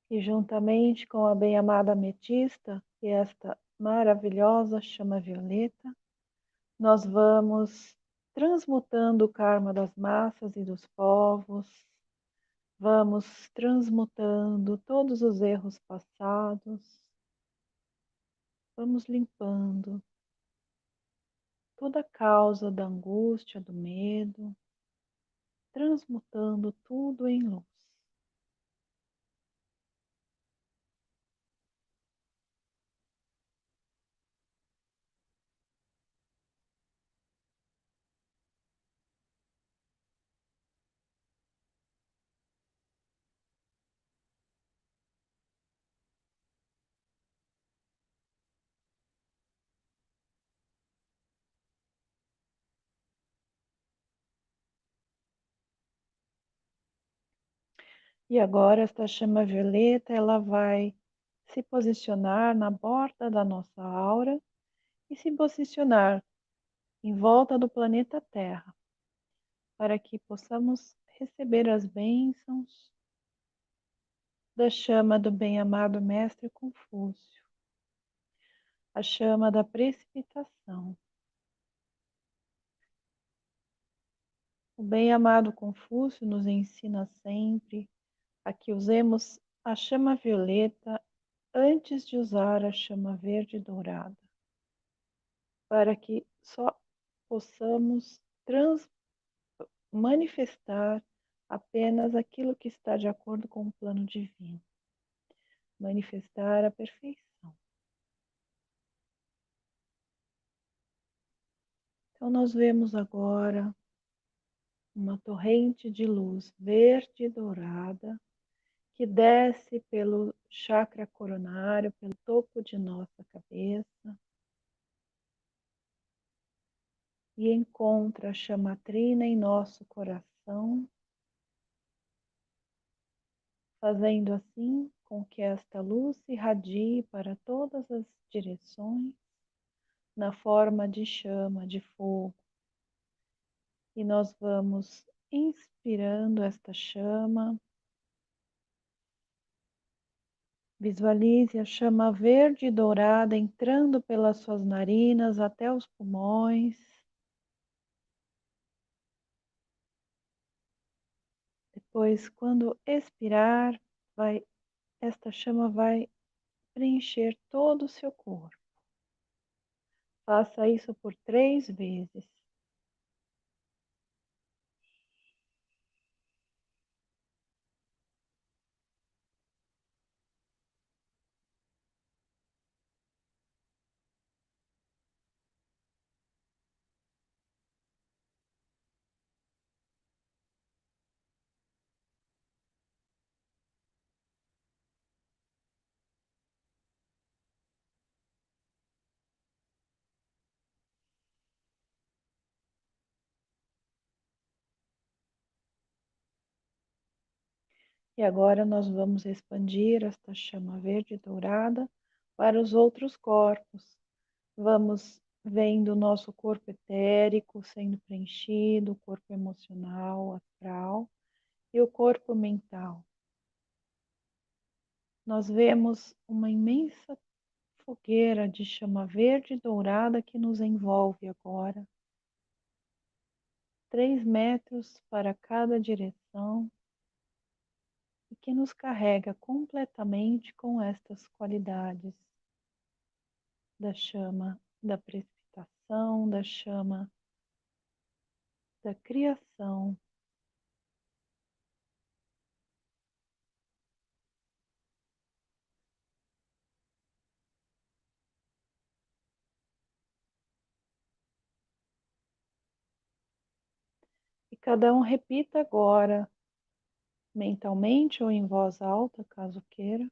E juntamente com a bem-amada ametista e esta maravilhosa chama violeta, nós vamos transmutando o karma das massas e dos povos, vamos transmutando todos os erros passados, vamos limpando toda a causa da angústia, do medo, transmutando tudo em luz. E agora esta chama violeta, ela vai se posicionar na borda da nossa aura e se posicionar em volta do planeta Terra, para que possamos receber as bênçãos da chama do bem-amado Mestre Confúcio, a chama da precipitação. O bem-amado Confúcio nos ensina sempre a que usemos a chama violeta antes de usar a chama verde dourada, para que só possamos manifestar apenas aquilo que está de acordo com o plano divino, manifestar a perfeição. Então nós vemos agora uma torrente de luz verde e dourada que desce pelo chakra coronário, pelo topo de nossa cabeça e encontra a chamatrina em nosso coração, fazendo assim com que esta luz se irradie para todas as direções na forma de chama de fogo. E nós vamos inspirando esta chama. Visualize a chama verde e dourada entrando pelas suas narinas até os pulmões. Depois, quando expirar, esta chama vai preencher todo o seu corpo. Faça isso por 3 vezes. E agora nós vamos expandir esta chama verde e dourada para os outros corpos. Vamos vendo o nosso corpo etérico sendo preenchido, o corpo emocional, astral e o corpo mental. Nós vemos uma imensa fogueira de chama verde e dourada que nos envolve agora. 3 metros para cada direção e que nos carrega completamente com estas qualidades da chama da precipitação, da chama da criação. E cada um repita agora, mentalmente ou em voz alta, caso queira.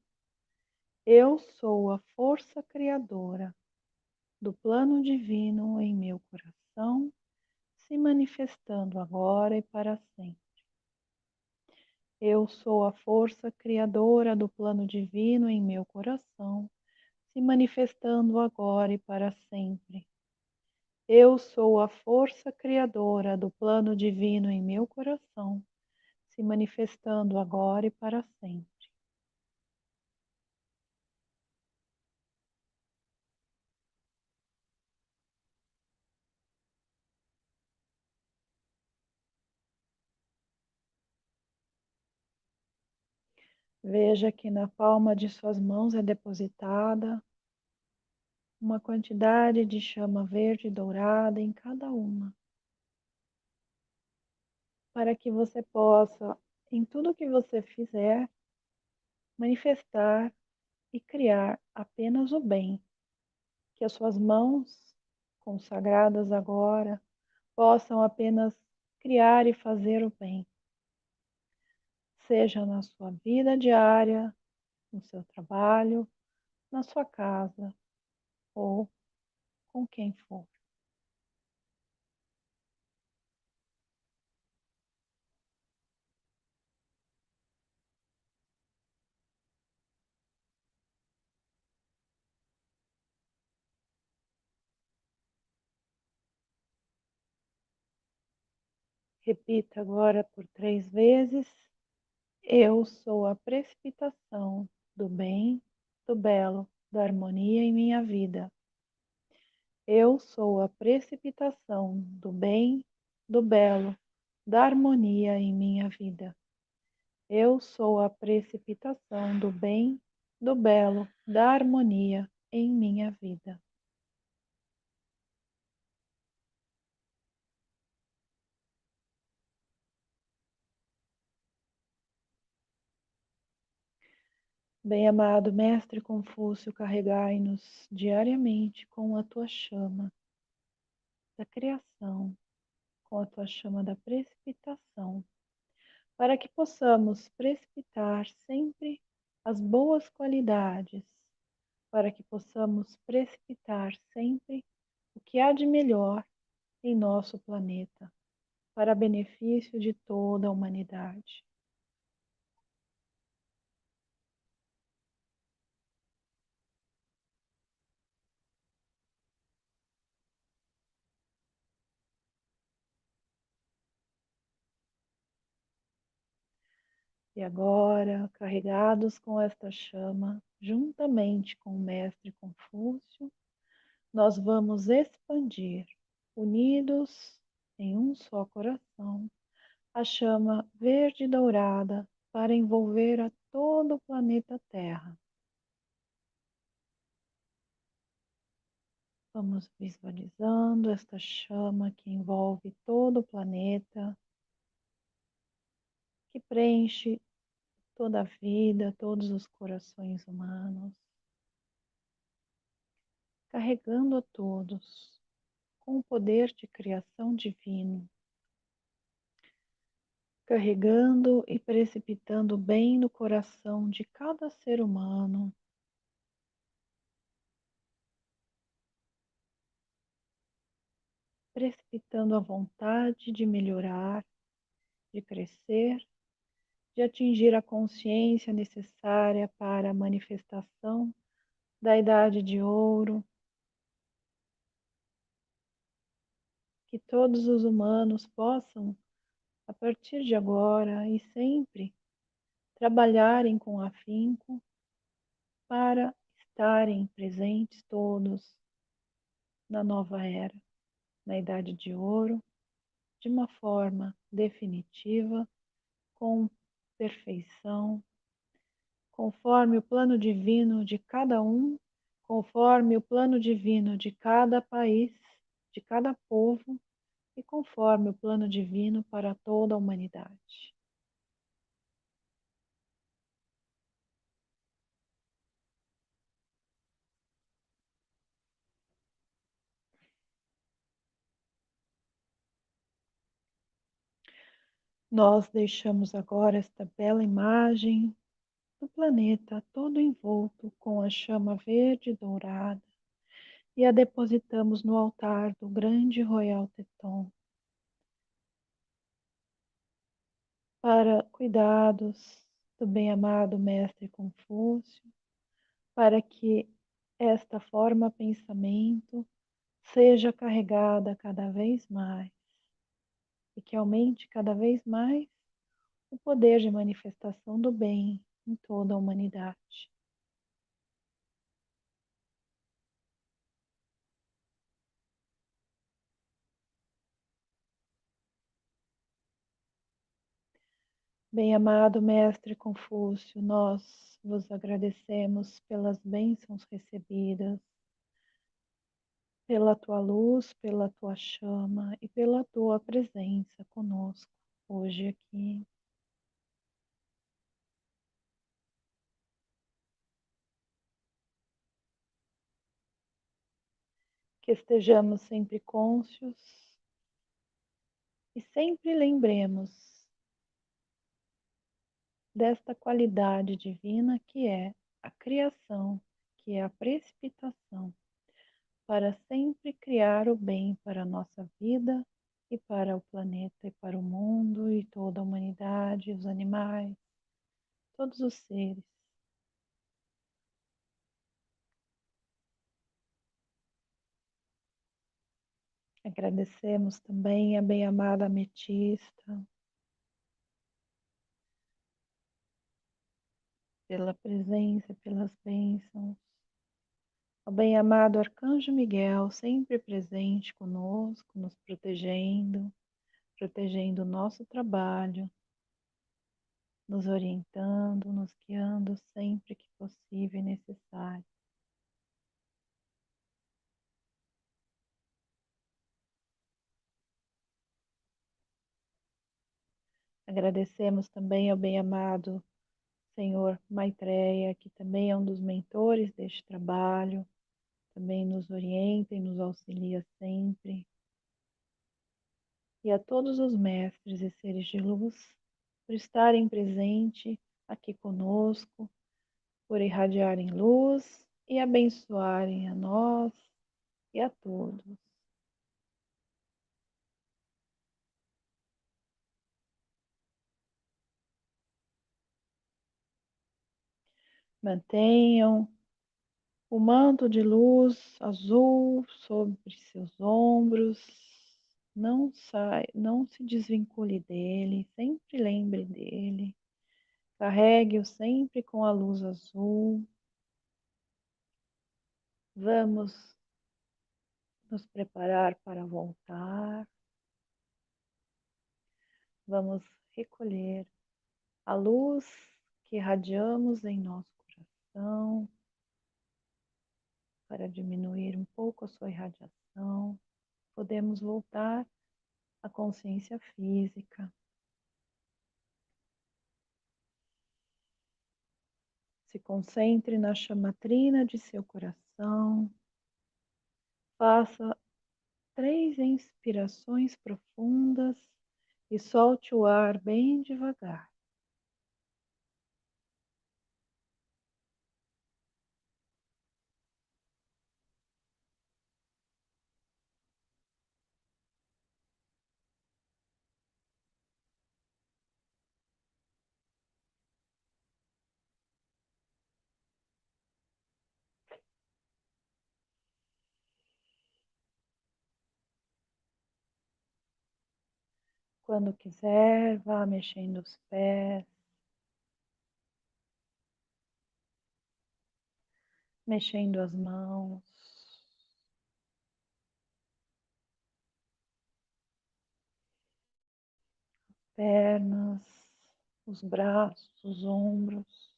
Eu sou a força criadora do plano divino em meu coração, se manifestando agora e para sempre. Eu sou a força criadora do plano divino em meu coração, se manifestando agora e para sempre. Eu sou a força criadora do plano divino em meu coração, se manifestando agora e para sempre. Veja que na palma de suas mãos é depositada uma quantidade de chama verde e dourada em cada uma, para que você possa, em tudo que você fizer, manifestar e criar apenas o bem, que as suas mãos, consagradas agora, possam apenas criar e fazer o bem, seja na sua vida diária, no seu trabalho, na sua casa ou com quem for. Repita agora por 3 vezes. Eu sou a precipitação do bem, do belo, da harmonia em minha vida. Eu sou a precipitação do bem, do belo, da harmonia em minha vida. Eu sou a precipitação do bem, do belo, da harmonia em minha vida. Bem-amado Mestre Confúcio, carregai-nos diariamente com a tua chama da criação, com a tua chama da precipitação, para que possamos precipitar sempre as boas qualidades, para que possamos precipitar sempre o que há de melhor em nosso planeta, para benefício de toda a humanidade. E agora, carregados com esta chama, juntamente com o Mestre Confúcio, nós vamos expandir, unidos em um só coração, a chama verde e dourada para envolver a todo o planeta Terra. Vamos visualizando esta chama que envolve todo o planeta, que preenche toda a vida, todos os corações humanos, carregando a todos com o poder de criação divino, carregando e precipitando bem no coração de cada ser humano, precipitando a vontade de melhorar, de crescer, de atingir a consciência necessária para a manifestação da idade de ouro, que todos os humanos possam, a partir de agora e sempre, trabalharem com afinco para estarem presentes todos na nova era, na idade de ouro, de uma forma definitiva, com perfeição, conforme o plano divino de cada um, conforme o plano divino de cada país, de cada povo e conforme o plano divino para toda a humanidade. Nós deixamos agora esta bela imagem do planeta todo envolto com a chama verde e dourada e a depositamos no altar do grande Royal Teton. para cuidados do bem-amado Mestre Confúcio, para que esta forma pensamento seja carregada cada vez mais e que aumente cada vez mais o poder de manifestação do bem em toda a humanidade. Bem-amado Mestre Confúcio, nós vos agradecemos pelas bênçãos recebidas, pela tua luz, pela tua chama e pela tua presença conosco hoje aqui. Que estejamos sempre cônscios e sempre lembremos desta qualidade divina que é a criação, que é a precipitação, para sempre criar o bem para a nossa vida e para o planeta e para o mundo e toda a humanidade, os animais, todos os seres. Agradecemos também a bem-amada Ametista pela presença, pelas bênçãos. Ao bem-amado Arcanjo Miguel, sempre presente conosco, nos protegendo, protegendo o nosso trabalho, nos orientando, nos guiando sempre que possível e necessário. Agradecemos também ao bem-amado Senhor Maitreya, que também é um dos mentores deste trabalho, também nos orienta e nos auxilia sempre. E a todos os mestres e seres de luz por estarem presentes aqui conosco, por irradiarem luz e abençoarem a nós e a todos. Mantenham o manto de luz azul sobre seus ombros. Não se desvincule dele, sempre lembre dele. Carregue-o sempre com a luz azul. Vamos nos preparar para voltar. Vamos recolher a luz que irradiamos em nosso coração para diminuir um pouco a sua irradiação. Podemos voltar à consciência física. Se concentre na chamatrina de seu coração. Faça 3 inspirações profundas e solte o ar bem devagar. Quando quiser, vá mexendo os pés, mexendo as mãos, pernas, os braços, os ombros,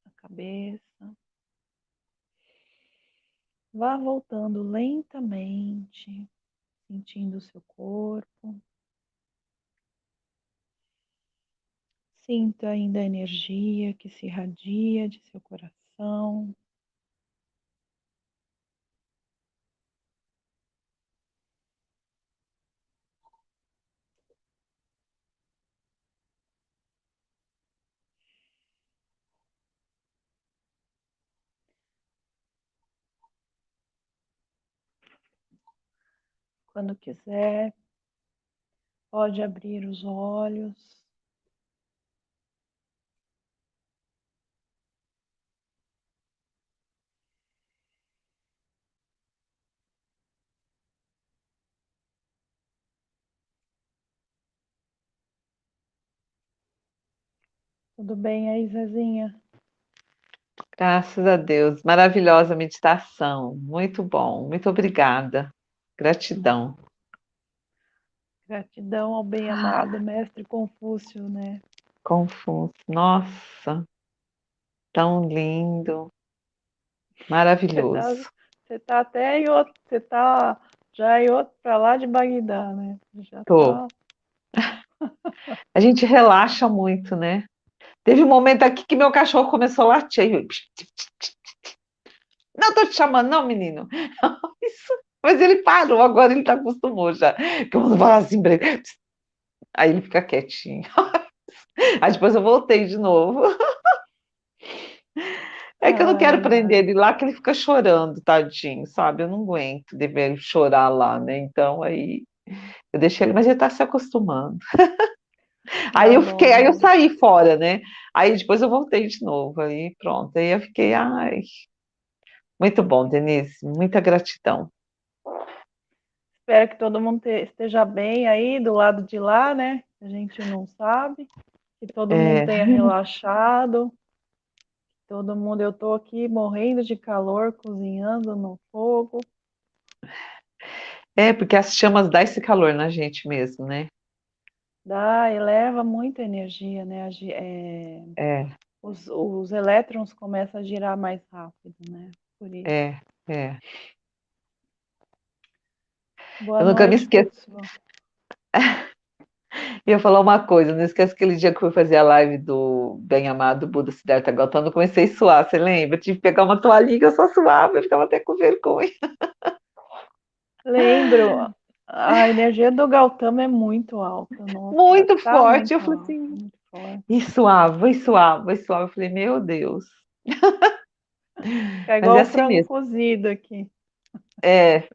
a cabeça. Vá voltando lentamente, sentindo o seu corpo. Sinta ainda a energia que se irradia de seu coração. Quando quiser, pode abrir os olhos. Tudo bem aí, Zezinha? Graças a Deus. Maravilhosa meditação. Muito bom. Muito obrigada. Gratidão. Gratidão ao bem-amado Mestre Confúcio, né? Confuso. Nossa, tão lindo. Você tá, Maravilhoso. você tá até em outro, você tá já em outro para lá de Bagdá, né? Já Tô. tá. A gente relaxa muito, né? Teve um momento aqui que meu cachorro começou a latir. Aí eu, não tô te chamando, não, menino. Isso. Mas ele parou, agora ele tá acostumou já. Que eu vou falar assim pra ele. Aí ele fica quietinho. Aí depois eu voltei de novo. É que eu não quero Ai, prender ai. ele lá, que ele fica chorando, tadinho, sabe? Eu não aguento de ver ele chorar lá, né? Então aí eu deixei ele, mas ele tá se acostumando. Aí Tá eu fiquei, aí eu bom. saí fora, né? Aí depois eu voltei de novo, aí pronto. Aí eu fiquei, ai, muito bom, Denise, muita gratidão. Espero que todo mundo esteja bem aí do lado de lá, né? A gente não sabe. Que todo mundo É, tenha relaxado. Todo mundo, eu tô aqui morrendo de calor, cozinhando no fogo. porque as chamas dão esse calor na gente mesmo, né? Dá, eleva muita energia, né? É, Os elétrons começam a girar mais rápido, né? Por isso. é, é. Boa Eu nunca me noite, esqueço. pessoal. Ia falar uma coisa, não esquece aquele dia que eu fui fazer a live do bem-amado Buda Siddhartha Gautama, eu comecei a suar, você lembra? Eu tive que pegar uma toalhinha que eu só suava, eu ficava até com vergonha. Lembro, a energia do Gautama é muito alta. Nossa, Muito tá forte. Eu muito falei alta, assim, muito forte. e suava, e suava, e suava. Eu falei, meu Deus. É Mas é igual o assim frango mesmo. cozido aqui.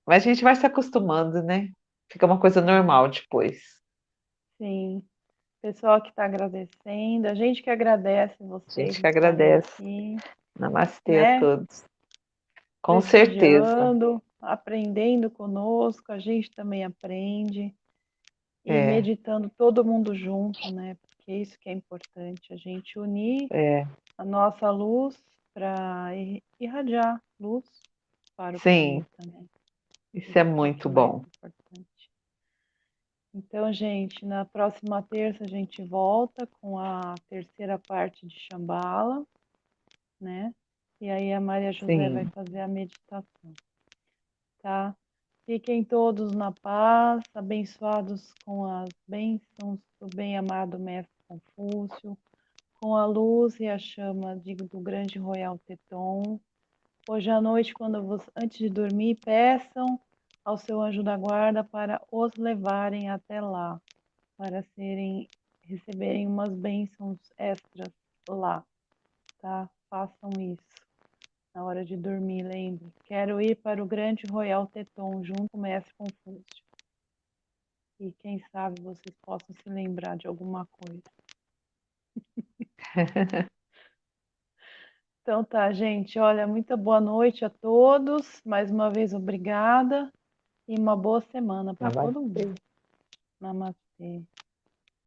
Mas a gente vai se acostumando, né? Fica uma coisa normal depois. Sim. Pessoal que está agradecendo, a gente que agradece A gente vocês que estarem agradece. aqui, Namastê a né? todos. Com certeza. Prestigiando, aprendendo conosco, a gente também aprende e É, meditando todo mundo junto, né? Porque isso que é importante, a gente unir é. a nossa luz para irradiar luz para o Sim, planeta, né? isso é Isso que é o que muito é mais bom. importante. Então, gente, na próxima terça a gente volta com a terceira parte de Shambhala, né? E aí a Maria José vai Sim, fazer a meditação, tá? Fiquem todos na paz, abençoados com as bênçãos do bem-amado Mestre Confúcio, com a luz e a chama do grande Royal Teton. Hoje à noite, antes de dormir, peçam ao seu anjo da guarda para os levarem até lá, para receberem umas bênçãos extras lá, tá? Façam isso na hora de dormir, lembre. Quero ir para o grande Royal Teton junto com o Mestre Confúcio. E quem sabe vocês possam se lembrar de alguma coisa. Então tá, gente. Olha, muita boa noite a todos. Mais uma vez, obrigada. E uma boa semana para todo namastê. mundo. Namastê.